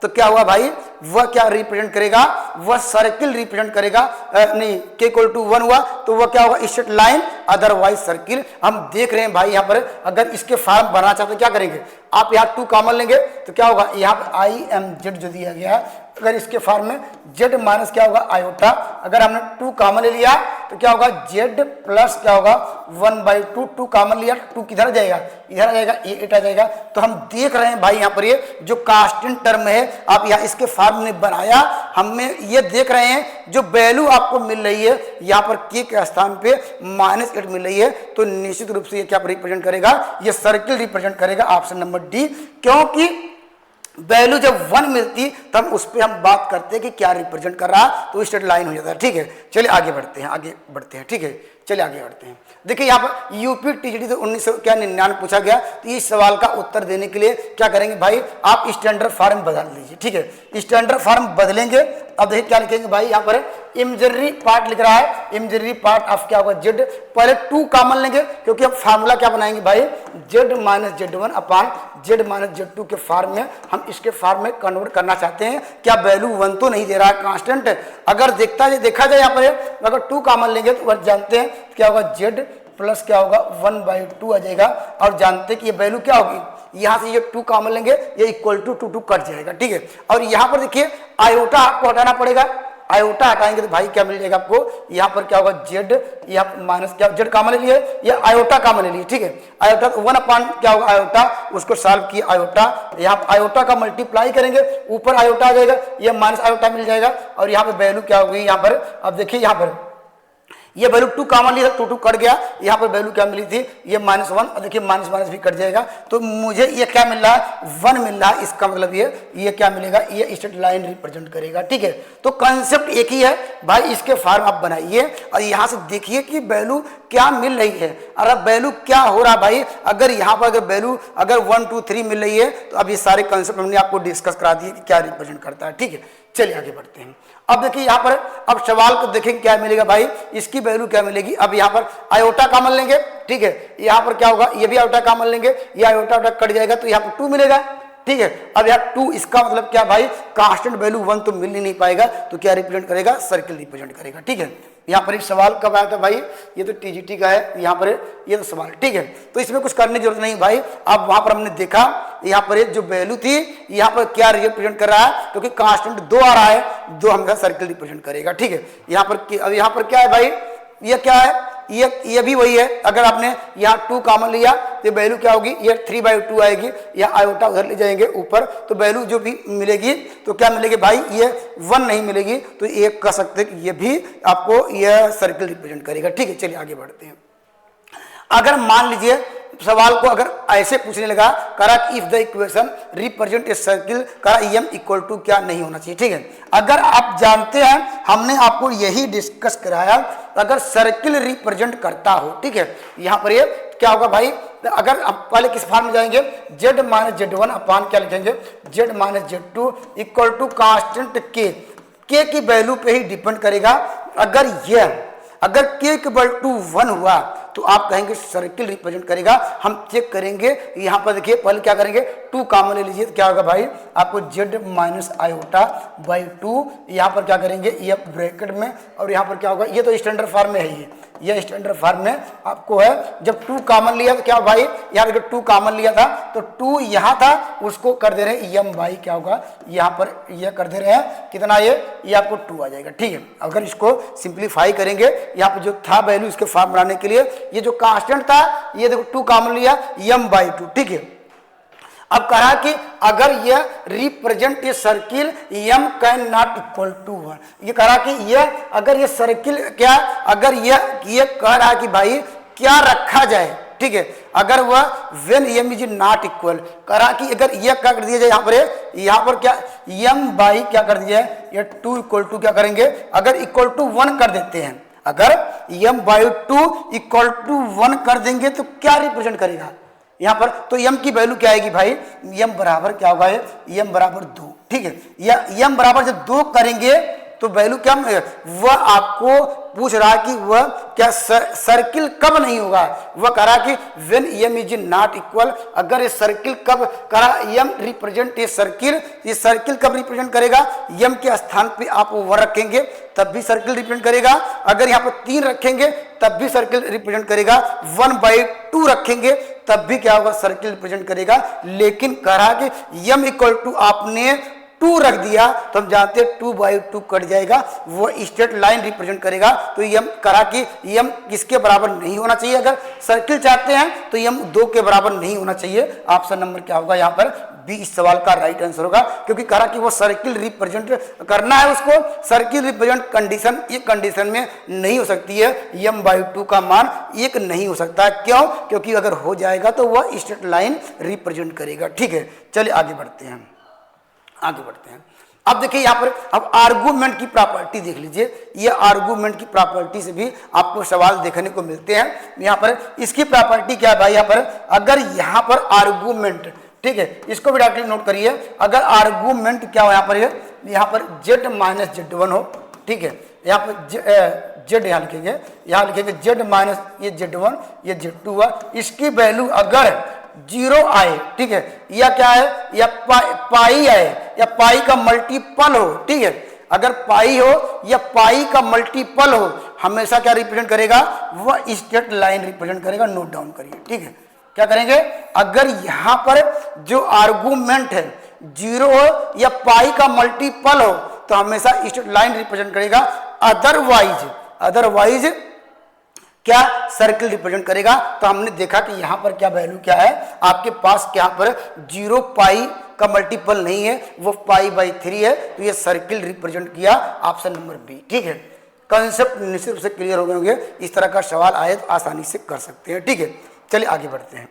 Speaker 1: तो क्या हुआ भाई, वह क्या रिप्रेजेंट करेगा, वह सर्किल रिप्रेजेंट करेगा, नहीं k = 1 हुआ तो वह क्या होगा स्ट्रेट लाइन, अदरवाइज सर्किल। हम देख रहे हैं भाई यहाँ पर अगर इसके फॉर्म बनाना चाहते हैं क्या करेंगे, आप यहाँ 2 कॉमन लेंगे तो क्या होगा, यहाँ पर IMZ जो दिया गया है, अगर इसके फॉर्म में z माइनस क्या होगा आयोटा, अगर हमने 2 कॉमन ले लिया तो क्या होगा जेड प्लस क्या होगा 1/2, 2 कॉमन लिया 2 किधर जाएगा, इधर आ जाएगा, ये 8 आ जाएगा। तो हम देख रहे हैं भाई यहाँ पर ये जो कांस्टेंट टर्म है आप यहाँ इसके फॉर्म में बनाया, हमें ये देख रहे हैं जो वैल्यू आपको मिल रही है यहाँ पर के के स्थान पे -8 मिल रही है, तो निश्चित रूप से ये क्या रिप्रेजेंट करेगा, ये सर्किल रिप्रेजेंट करेगा, ऑप्शन नंबर डी। क्योंकि वैल्यू जब 1 मिलती तब उस पर हम बात करते हैं कि क्या रिप्रेजेंट कर रहा, तो स्ट्रेट लाइन हो जाता है। ठीक है, चलिए आगे बढ़ते हैं। ठीक है, चलिए आगे बढ़ते हैं। देखिए यहाँ पर यूपी टीजीटी से 1999 पूछा गया, तो इस सवाल का उत्तर देने के लिए क्या करेंगे भाई, आप स्टैंडर्ड फॉर्म बदल लीजिए। ठीक है, स्टैंडर्ड फॉर्म बदलेंगे। अब देखिए क्या लिखेंगे भाई, यहाँ पर इमेजिनरी पार्ट लिख रहा है, इमेजिनरी पार्ट ऑफ क्या होगा जेड, पहले 2 कॉमन लेंगे क्योंकि अब फार्मूला क्या बनाएंगे भाई, Z minus Z one upon Z minus Z two के फॉर्म में हम इसके फॉर्म में कन्वर्ट करना चाहते हैं। क्या वैल्यू 1 तो नहीं दे रहा है कांस्टेंट, अगर देखा जाए यहाँ पर अगर 2 कॉमन लेंगे तो वह जानते हैं क्या होगा जेड प्लस क्या होगा 1/2 आ जाएगा, और जानते कि ये वैल्यू क्या होगी, यहाँ से ये 2 कॉमन लेंगे ये इक्वल टू 2 कट जाएगा। ठीक है, और यहाँ पर देखिए आयोटा आपको हटाना पड़ेगा, आयोटा हटाएंगे तो भाई क्या मिल जाएगा आपको, यहाँ पर क्या होगा जेड, यहाँ माइनस क्या जेड कॉमन ले लिए, ये आयोटा कॉमन ले लिए। ठीक है, आयोटा 1 अपॉन क्या होगा आयोटा, उसको सॉल्व किया आयोटा, यहाँ आयोटा का मल्टीप्लाई करेंगे, ऊपर आयोटा आ जाएगा, ये माइनस आयोटा मिल जाएगा, और यहाँ पे वैल्यू क्या होगी यहाँ पर, अब देखिए यहाँ पर ये वैल्यू 2 कॉमन लिया था, 2 कट गया, यहाँ पर वैल्यू क्या मिली थी, ये -1, और देखिए माइनस माइनस भी कट जाएगा, तो मुझे ये क्या मिल रहा है 1 मिल रहा है, इसका मतलब ये क्या मिलेगा, ये स्ट्रेट लाइन रिप्रेजेंट करेगा। ठीक है, तो कंसेप्ट एक ही है भाई, इसके फॉर्म आप बनाइए और यहाँ से देखिए कि वैल्यू क्या मिल रही है, और अब वैल्यू क्या हो रहा भाई, अगर यहाँ पर अगर वैल्यू अगर 1 2 3 मिल रही है, तो अब ये सारे कंसेप्ट हमने आपको डिस्कस करा दिए कि क्या रिप्रेजेंट करता है। ठीक है, चलिए आगे बढ़ते हैं। अब देखिए यहाँ पर अब सवाल को देखें क्या मिलेगा भाई, इसकी वैल्यू क्या मिलेगी, अब यहाँ पर आयोटा कॉमन लेंगे। ठीक है, यहाँ पर क्या होगा, ये भी आयोटा कॉमन लेंगे, ये आयोटा कट जाएगा तो यहाँ पर 2 मिलेगा। ठीक है, अब यहाँ 2 इसका मतलब क्या भाई, कांस्टेंट वैल्यू 1 तो मिल ही नहीं पाएगा, तो क्या रिप्रेजेंट करेगा, सर्किल रिप्रेजेंट करेगा। ठीक है, यहाँ पर एक सवाल कब आया था भाई, ये तो टीजीटी का है, यहाँ पर ये तो सवाल। ठीक है, तो इसमें कुछ करने की जरूरत नहीं भाई, अब वहां पर हमने देखा यहाँ पर जो वैल्यू थी यहाँ पर क्या रिप्रेजेंट कर रहा है, क्योंकि कांस्टेंट 2 आ रहा है, 2 हमेशा सर्किल रिप्रेजेंट करेगा। ठीक है, यहाँ पर अब यहाँ पर क्या है भाई, ये क्या है, ये भी वही है, अगर आपने यहाँ 2 कॉमन लिया तो वैल्यू क्या होगी, ये 3/2 आएगी, या आयोटा उधर ले जाएंगे ऊपर, तो वैल्यू जो भी मिलेगी तो क्या मिलेगी भाई, ये 1 नहीं मिलेगी, तो ये कह सकते हैं कि ये भी आपको ये सर्किल रिप्रेजेंट करेगा। ठीक है, चलिए आगे बढ़ते हैं। अगर मान लीजिए सवाल को अगर ऐसे पूछने लगा, करा कि if the equation represent a circle, करा एम इक्वल टू क्या नहीं होना चाहिए। ठीक है, अगर आप जानते हैं हमने आपको यही डिस्कस कराया, अगर सर्किल रिप्रेजेंट करता हो, ठीक है, यहाँ पर ये क्या होगा भाई, अगर आप पहले किस फॉर्म में जाएंगे, जेड माइनस जेड1 अपॉन क्या लिखेंगे, Z minus Z two equal to constant K की वैल्यू पे ही डिपेंड करेगा। अगर के इक्वल टू 1 हुआ तो आप कहेंगे सर्किल रिप्रेजेंट करेगा। हम चेक करेंगे, यहाँ पर देखिए पहले क्या करेंगे, 2 कॉमन ले लीजिए, तो क्या होगा भाई आपको जेड माइनस आयोटा बाई 2, यहाँ पर क्या करेंगे ये ब्रैकेट में, और यहाँ पर क्या होगा, ये तो स्टैंडर्ड फॉर्म में है, ये स्टैंडर्ड फॉर्म में आपको है। जब 2 कॉमन लिया तो क्या भाई, यहाँ देखिए 2 कॉमन लिया था तो 2 यहाँ था, उसको कर दे रहे हैं एम बाई क्या होगा, यहाँ पर ये कर दे रहे हैं कितना, ये आपको 2 आ जाएगा। ठीक है, अगर इसको सिंप्लीफाई करेंगे, यहाँ पर जो था वैल्यू इसके फॉर्म बनाने के लिए, ये जो कांस्टेंट था ये देखो 2 कॉमन लिया m/2। ठीक है, अब कहा कि अगर यह represent a circle m can not equal to 1, ये कहा कि यह अगर ये सर्किल क्या, अगर ये कह रहा है कि भाई क्या रखा जाए। ठीक है, अगर वह when m is not equal, कहा कि अगर यह क्या कर दिया जाए, यहाँ पर क्या m बाई क्या कर दिया है, ये 2 इक्वल टू क्या करेंगे, अगर इक्वल टू 1 कर देते हैं, अगर m/2 इक्वल टू 1 कर देंगे तो क्या रिप्रेजेंट करेगा यहाँ पर, तो m की वैल्यू क्या आएगी भाई, m बराबर क्या होगा, m बराबर 2। ठीक है, या m बराबर जब 2 करेंगे तो वैल्यू क्या, वह आपको पूछ रहा है कि वह क्या सर्किल कब नहीं होगा, वह कह रहा कि when m is not equal, अगर ये सर्किल कब करा, m रिप्रेजेंट ये सर्किल कब रिप्रेजेंट करेगा, m के स्थान पे आप 1 रखेंगे तब भी सर्किल रिप्रेजेंट करेगा, अगर यहाँ पर 3 रखेंगे तब भी सर्किल रिप्रेजेंट करेगा, 1/2 रखेंगे तब भी क्या होगा, सर्किल रिप्रेजेंट करेगा। लेकिन कह रहा कि m इक्वल टू आपने 2 रख दिया तो हम जानते हैं 2/2 कट जाएगा, वो स्ट्रेट लाइन रिप्रेजेंट करेगा। तो यम करा कि यम किसके बराबर नहीं होना चाहिए, अगर सर्किल चाहते हैं तो यम 2 के बराबर नहीं होना चाहिए। ऑप्शन नंबर क्या होगा यहाँ पर बी इस सवाल का राइट आंसर होगा, क्योंकि कहा कि वो सर्किल रिप्रेजेंट करना है उसको, सर्किल रिप्रेजेंट कंडीशन एक कंडीशन में नहीं हो सकती है, m/2 का मान 1 नहीं हो सकता। क्यों? क्योंकि अगर हो जाएगा तो वह स्ट्रेट लाइन रिप्रेजेंट करेगा। ठीक है, चलिए आगे बढ़ते हैं, आगे बढ़ते हैं। अब देखिए यहाँ पर अब आर्गूमेंट की प्रॉपर्टी देख लीजिए, ये आर्गूमेंट की प्रॉपर्टी से भी आपको सवाल देखने को मिलते हैं। यहाँ पर इसकी प्रॉपर्टी क्या है भाई, यहाँ पर अगर यहाँ पर आर्गूमेंट, ठीक है, इसको भी डायरेक्टली नोट करिए, अगर आर्गूमेंट क्या हो यहाँ पर, यहाँ पर z माइनस Z1 हो, ठीक है, यहाँ पर z यहाँ लिखेंगे, यहाँ लिखेंगे z माइनस ये Z1 ये Z2 हुआ, इसकी वैल्यू अगर 0 आए, ठीक है, या क्या है, या पाई आए, या पाई का मल्टीपल हो, ठीक है, अगर पाई हो या पाई का मल्टीपल हो, हमेशा क्या रिप्रेजेंट करेगा, वह स्ट्रेट लाइन रिप्रेजेंट करेगा। नोट डाउन करिए, ठीक है, क्या करेंगे, अगर यहां पर जो आर्गूमेंट है 0 हो या पाई का मल्टीपल हो तो हमेशा स्ट्रेट लाइन रिप्रेजेंट करेगा, अदरवाइज क्या सर्किल रिप्रेजेंट करेगा। तो हमने देखा कि यहां पर क्या वैल्यू क्या है आपके पास, क्या पर 0 पाई का मल्टीपल नहीं है, वो पाई/3 है, तो ये सर्किल रिप्रेजेंट किया, ऑप्शन नंबर बी। ठीक है, कंसेप्ट निश्चित रूप से क्लियर हो गए होंगे, इस तरह का सवाल आए तो आसानी से कर सकते हैं। ठीक है, चलिए आगे बढ़ते हैं,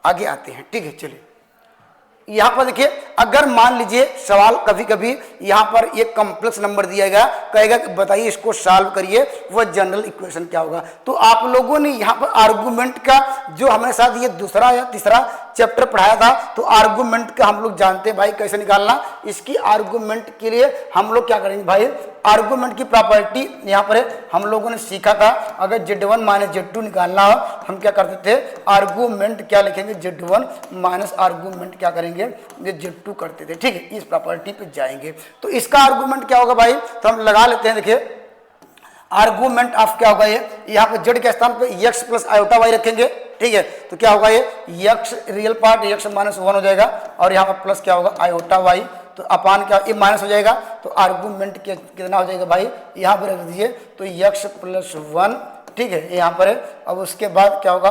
Speaker 1: आगे आते हैं। ठीक है, चलिए यहां पर देखिए, अगर मान लीजिए सवाल कभी कभी यहां पर एक कॉम्प्लेक्स नंबर दिया गया, कहेगा कि बताइए इसको सॉल्व करिए, वह जनरल इक्वेशन क्या होगा। तो आप लोगों ने यहां पर आर्गुमेंट का जो हमें साथ ये दूसरा या तीसरा चैप्टर पढ़ाया था, तो आर्गुमेंट का हम लोग जानते हैं भाई कैसे निकालना। इसकी आर्गुमेंट के लिए हम लोग क्या करेंगे भाई, आर्गुमेंट की प्रॉपर्टी यहाँ पर हम लोगों ने सीखा था। अगर Z1 माइनस Z2 निकालना हो, हम क्या करते थे, आर्गुमेंट क्या लिखेंगे, Z1 माइनस आर्गुमेंट क्या करेंगे, ये Z2 करते थे। ठीक है, इस प्रॉपर्टी पे जाएंगे तो इसका आर्गुमेंट क्या होगा भाई, तो हम लगा लेते हैं। देखिए आर्गुमेंट ऑफ क्या होगा, ये यहाँ पे z के स्थान पे x प्लस आयोटा y रखेंगे। ठीक है, तो क्या होगा, ये x real part x minus 1 हो जाएगा, और यहाँ पर प्लस क्या होगा आयोटा y, तो अपान क्या ये माइनस हो जाएगा, तो आर्गुमेंट कितना हो जाएगा भाई, यहाँ पर रख दीजिए, तो x प्लस 1, ठीक है, यहाँ पर है। अब उसके बाद क्या होगा,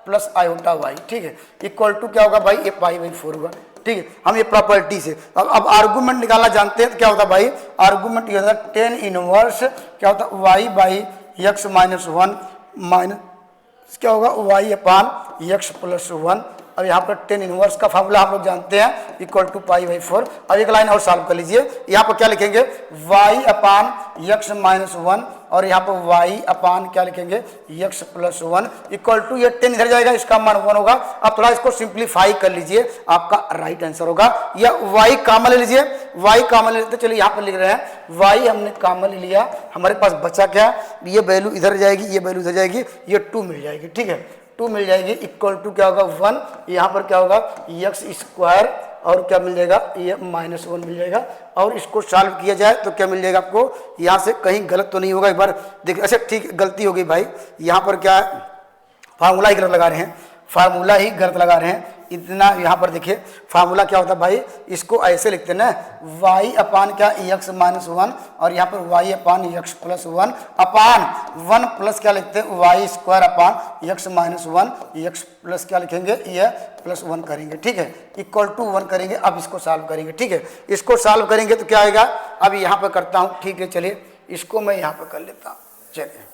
Speaker 1: प्लस आयोटा y, ठीक है, इक्वल टू क्या होगा भाई, ये पाई/4 होगा। ठीक है, हम ये प्रॉपर्टी से अब आर्गुमेंट निकालना जानते हैं, तो क्या होता है भाई, आर्गुमेंट ये होता है tan इनवर्स क्या होता है y/x माइनस 1 माइनस क्या होगा y अपान x प्लस 1। अब यहाँ पर tan इनवर्स का फार्मूला हम लोग जानते हैं, इक्वल टू पाई/4। अब एक लाइन और सॉल्व कर लीजिए, यहाँ पर क्या लिखेंगे, y अपान x माइनस 1, और यहाँ पर y अपान क्या लिखेंगे, x प्लस 1, इक्वल टू ये 10 इधर जाएगा, इसका मान 1 होगा। अब थोड़ा इसको सिंप्लीफाई कर लीजिए, आपका राइट आंसर होगा। या y कॉमन ले लीजिए, y कॉमन लेते, चलिए यहाँ पर लिख रहे हैं y हमने कॉमन ले लिया, हमारे पास बचा क्या, ये वैल्यू इधर जाएगी, ये वैल्यू इधर जाएगी, ये 2 मिल जाएगी। ठीक है, 2 मिल जाएगी, इक्वल टू क्या होगा 1, यहाँ पर क्या होगा x स्क्वायर, और क्या मिल जाएगा, ये माइनस 1 मिल जाएगा। और इसको सॉल्व किया जाए तो क्या मिल जाएगा आपको, यहाँ से कहीं गलत तो नहीं होगा, एक बार देखिए। अच्छा ठीक, गलती हो गई भाई, यहाँ पर क्या है, फार्मूला ही गलत लगा रहे हैं, फार्मूला ही गलत लगा रहे हैं इतना। यहाँ पर देखिए फार्मूला क्या होता है भाई, इसको ऐसे लिखते हैं ना, y अपान क्या x माइनस 1, और यहाँ पर y अपान x प्लस 1 अपान 1 प्लस क्या लिखते हैं y square upon x minus 1, x plus क्या लिखेंगे, ये प्लस 1 करेंगे। ठीक है, इक्वल टू 1 करेंगे। अब इसको सॉल्व करेंगे। ठीक है, इसको सॉल्व करेंगे तो क्या आएगा, अब यहाँ पर करता हूँ। ठीक है, चलिए इसको मैं यहाँ पर कर लेता हूँ। चलिए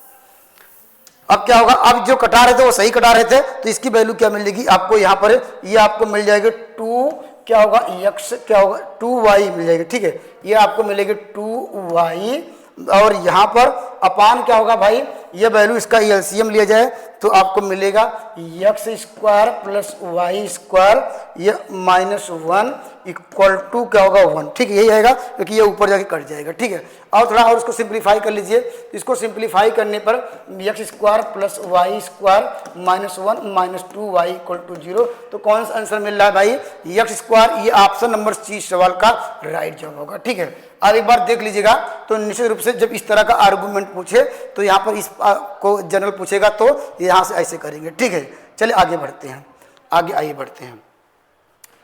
Speaker 1: अब क्या होगा, अब जो कटा रहे थे वो सही कटा रहे थे, तो इसकी वैल्यू क्या मिलेगी आपको, यहाँ पर ये आपको मिल जाएगी 2 क्या होगा x क्या होगा 2y मिल जाएगी। ठीक है, ये आपको मिलेगी 2y, और यहाँ पर अपान क्या होगा भाई, ये वैल्यू इसका एलसीएम लिया जाए तो आपको मिलेगा x square plus y square, ये माइनस 1 इक्वल टू क्या होगा 1। ठीक है, यही आएगा, क्योंकि ये ऊपर जाके कट जाएगा। ठीक है, और थोड़ा और इसको सिंप्लीफाई कर लीजिए, इसको सिंप्लीफाई करने पर x square plus y square minus 1 minus 2y equal to 0। तो कौन सा आंसर मिल रहा है भाई, x स्क्वायर, ये ऑप्शन नंबर सी सवाल का राइट जवाब होगा। ठीक है, अब एक बार देख लीजिएगा, तो निश्चित रूप से जब इस तरह का आर्गुमेंट पूछे तो यहाँ पर इस को जनरल पूछेगा तो यहाँ से ऐसे करेंगे। ठीक है, चलिए आगे बढ़ते हैं, आगे आइए बढ़ते हैं।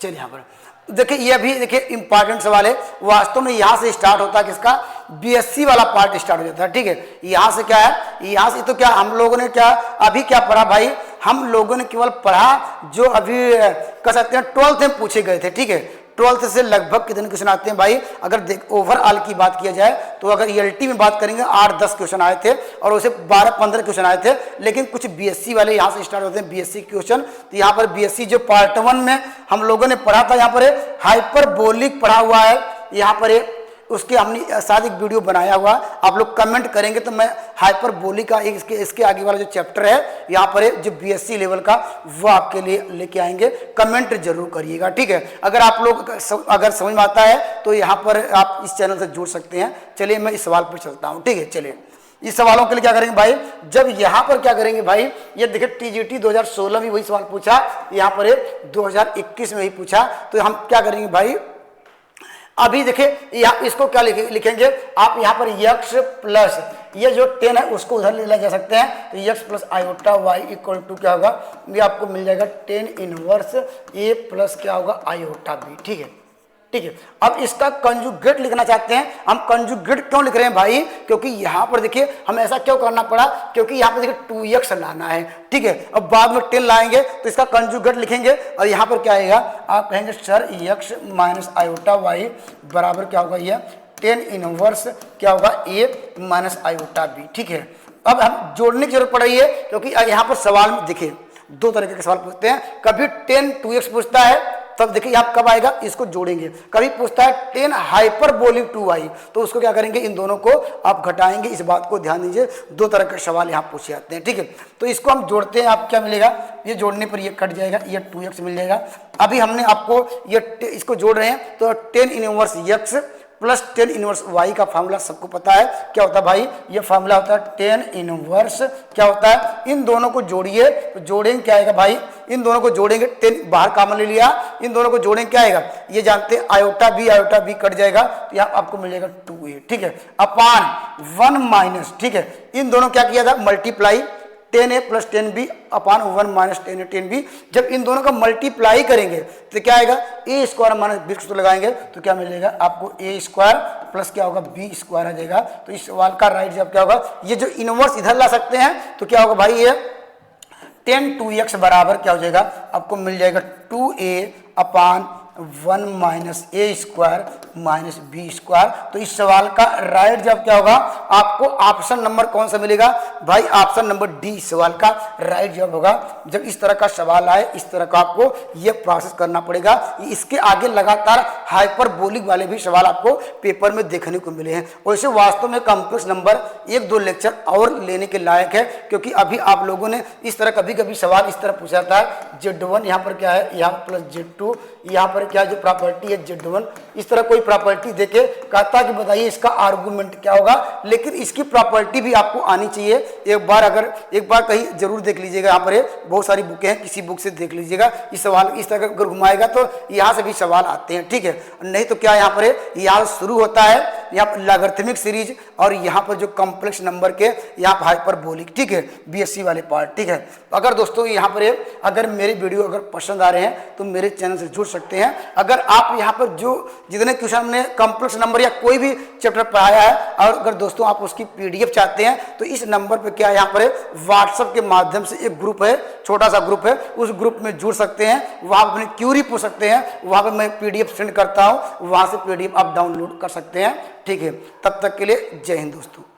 Speaker 1: चलिए यहाँ पर देखिए ये भी देखिए इंपॉर्टेंट सवाल है। वास्तव में यहाँ से स्टार्ट होता है किसका, बीएससी वाला पार्ट स्टार्ट हो जाता है। ठीक है, यहाँ से क्या है, यहाँ से तो क्या हम लोगों ने क्या अभी क्या पढ़ा भाई, हम लोगों ने केवल पढ़ा जो अभी कह सकते हैं 12th में पूछे गए थे। ठीक है, 12th से लगभग कितने क्वेश्चन आते हैं भाई, अगर देख ओवरऑल की बात किया जाए तो अगर ELT में बात करेंगे 8-10 क्वेश्चन आए थे और उसे 12-15 क्वेश्चन आए थे। लेकिन कुछ बीएससी वाले यहाँ से स्टार्ट होते हैं बीएससी क्वेश्चन। तो यहाँ पर बीएससी जो पार्ट 1 में हम लोगों ने पढ़ा था, यहाँ पर हाइपरबोलिक पढ़ा हुआ है, यहाँ पर उसके हमने शायद एक वीडियो बनाया हुआ, आप लोग कमेंट करेंगे तो मैं हाइपरबोलिक का इसके आगे वाला जो चैप्टर है यहाँ पर जो बीएससी लेवल का वो आपके लिए लेके आएंगे, कमेंट जरूर करिएगा। ठीक है, अगर आप लोग अगर समझ में आता है तो यहाँ पर आप इस चैनल से जुड़ सकते हैं। चलिए मैं इस सवाल पर चलता हूँ। ठीक है, चलिए इस सवालों के लिए क्या करेंगे भाई, जब यहाँ पर क्या करेंगे भाई, ये देखिए TGT 2016 में वही सवाल पूछा, यहाँ पर 2021 में ही पूछा। तो हम क्या करेंगे भाई, अभी देखिए यहाँ इसको क्या लिखेंगे आप, यहाँ पर x प्लस ये जो 10 है उसको उधर ले जा सकते हैं। तो x plus iota y equal to क्या होगा, ये आपको मिल जाएगा 10 इनवर्स a प्लस क्या होगा आयोटा b। ठीक है, ठीक है। अब इसका कंजुगेट लिखना चाहते हैं हम। कंजुगेट क्यों लिख रहे हैं भाई, क्योंकि यहाँ पर देखिए हम ऐसा क्यों करना पड़ा, क्योंकि यहाँ पर देखिए 2x लाना है। ठीक है, अब बाद में 10 लाएंगे तो इसका कंजुगेट लिखेंगे और यहाँ पर क्या आएगा, आप कहेंगे sir x minus iota y बराबर क्या होगा, ये 10 इनवर्स क्या होगा a माइनस आयोटा b। ठीक है, अब हम जोड़ने की जरूरत पड़ रही है, क्योंकि यहाँ पर सवाल में देखिए 2 तरह के सवाल पूछते हैं। कभी 10 2x पूछता है, तब देखिए आप कब आएगा, इसको जोड़ेंगे। कभी पूछता है 10 हाइपरबोलिक 2y, तो उसको क्या करेंगे, इन दोनों को आप घटाएंगे। इस बात को ध्यान दीजिए, 2 तरह के सवाल यहाँ पूछे जाते हैं। ठीक है, तो इसको हम जोड़ते हैं, आप क्या मिलेगा, ये जोड़ने पर ये कट जाएगा, ये 2x मिल जाएगा। अभी हमने आपको ये इसको जोड़ रहे हैं तो 10 inverse x plus 10 inverse y का फार्मूला सबको पता है क्या होता है भाई, ये फार्मूला होता है 10 इनवर्स क्या होता है, इन दोनों को जोड़िए तो जोड़ेंगे क्या आएगा भाई, इन दोनों को जोड़ेंगे 10 बाहर कॉमन ले लिया, इन दोनों को जोड़ेंगे क्या आएगा, ये जानते हैं आयोटा बी कट जाएगा तो यहाँ आपको मिल जाएगा 2a। ठीक है, अपान 1 माइनस, ठीक है, इन दोनों क्या किया था मल्टीप्लाई 10a प्लस 10b अपान 1 माइनस 10a 10b। जब इन दोनों का मल्टीप्लाई करेंगे तो क्या आएगा, ए स्क्वायर माइनस बी स्क्वायर लगाएंगे तो क्या मिलेगा आपको, ए स्क्वायर प्लस क्या होगा बी स्क्वायर आ जाएगा। तो इस सवाल का राइट जवाब क्या होगा, ये जो इनवर्स इधर ला सकते हैं तो क्या होगा भाई, ये 10 2x बराबर क्या हो जाएगा, आपको मिल जाएगा 2a अपान 1 माइनस ए स्क्वायर माइनस बी स्क्वायर। तो इस सवाल का राइट जवाब क्या होगा, आपको ऑप्शन नंबर कौन सा मिलेगा भाई, ऑप्शन नंबर डी सवाल का राइट जवाब होगा। जब इस तरह का सवाल आए, इस तरह का आपको ये प्रोसेस करना पड़ेगा। इसके आगे लगातार हाइपरबोलिक वाले भी सवाल आपको पेपर में देखने को मिले हैं। वैसे वास्तव में कॉम्प्लेक्स नंबर 1-2 लेक्चर और लेने के लायक है, क्योंकि अभी आप लोगों ने इस तरह कभी कभी सवाल इस तरह पूछा था, Z1 यहाँ पर क्या है, यहाँ प्लस Z2, यहाँ पर क्या जो प्रॉपर्टी है Z1, इस तरह कोई प्रॉपर्टी देके कहता कि बताइए इसका आर्गुमेंट क्या होगा। लेकिन इसकी प्रॉपर्टी भी आपको आनी चाहिए। एक बार कहीं जरूर देख लीजिएगा, यहाँ पर बहुत सारी बुकें हैं, किसी बुक से देख लीजिएगा। इस सवाल इस तरह अगर घुमाएगा तो यहाँ से भी सवाल आते हैं। ठीक है, नहीं तो क्या यहाँ पर यहाँ शुरू होता है यहाँ पर लॉगरिथमिक सीरीज और यहाँ पर जो कॉम्प्लेक्स नंबर के यहाँ पर हाइपरबोलिक। ठीक है, बीएससी वाले पार्ट। ठीक है, अगर दोस्तों यहाँ पर अगर मेरे वीडियो अगर पसंद आ रहे हैं तो मेरे चैनल से जुड़ सकते हैं। अगर आप यहाँ पर जो जितने क्वेश्चन हमने कॉम्प्लेक्स नंबर या कोई भी चैप्टर पढ़ाया है, और अगर दोस्तों आप उसकी पीडीएफ चाहते हैं तो इस नंबर पे क्या यहाँ पर व्हाट्सएप के माध्यम से एक ग्रुप है, छोटा सा ग्रुप है, उस ग्रुप में जुड़ सकते हैं। वहाँ अपनी क्यूरी पूछ सकते हैं, वहाँ पे मैं पीडीएफ सेंड करता हूँ, वहाँ से पीडीएफ आप डाउनलोड कर सकते हैं। ठीक है, तब तक के लिए जय हिंद दोस्तों।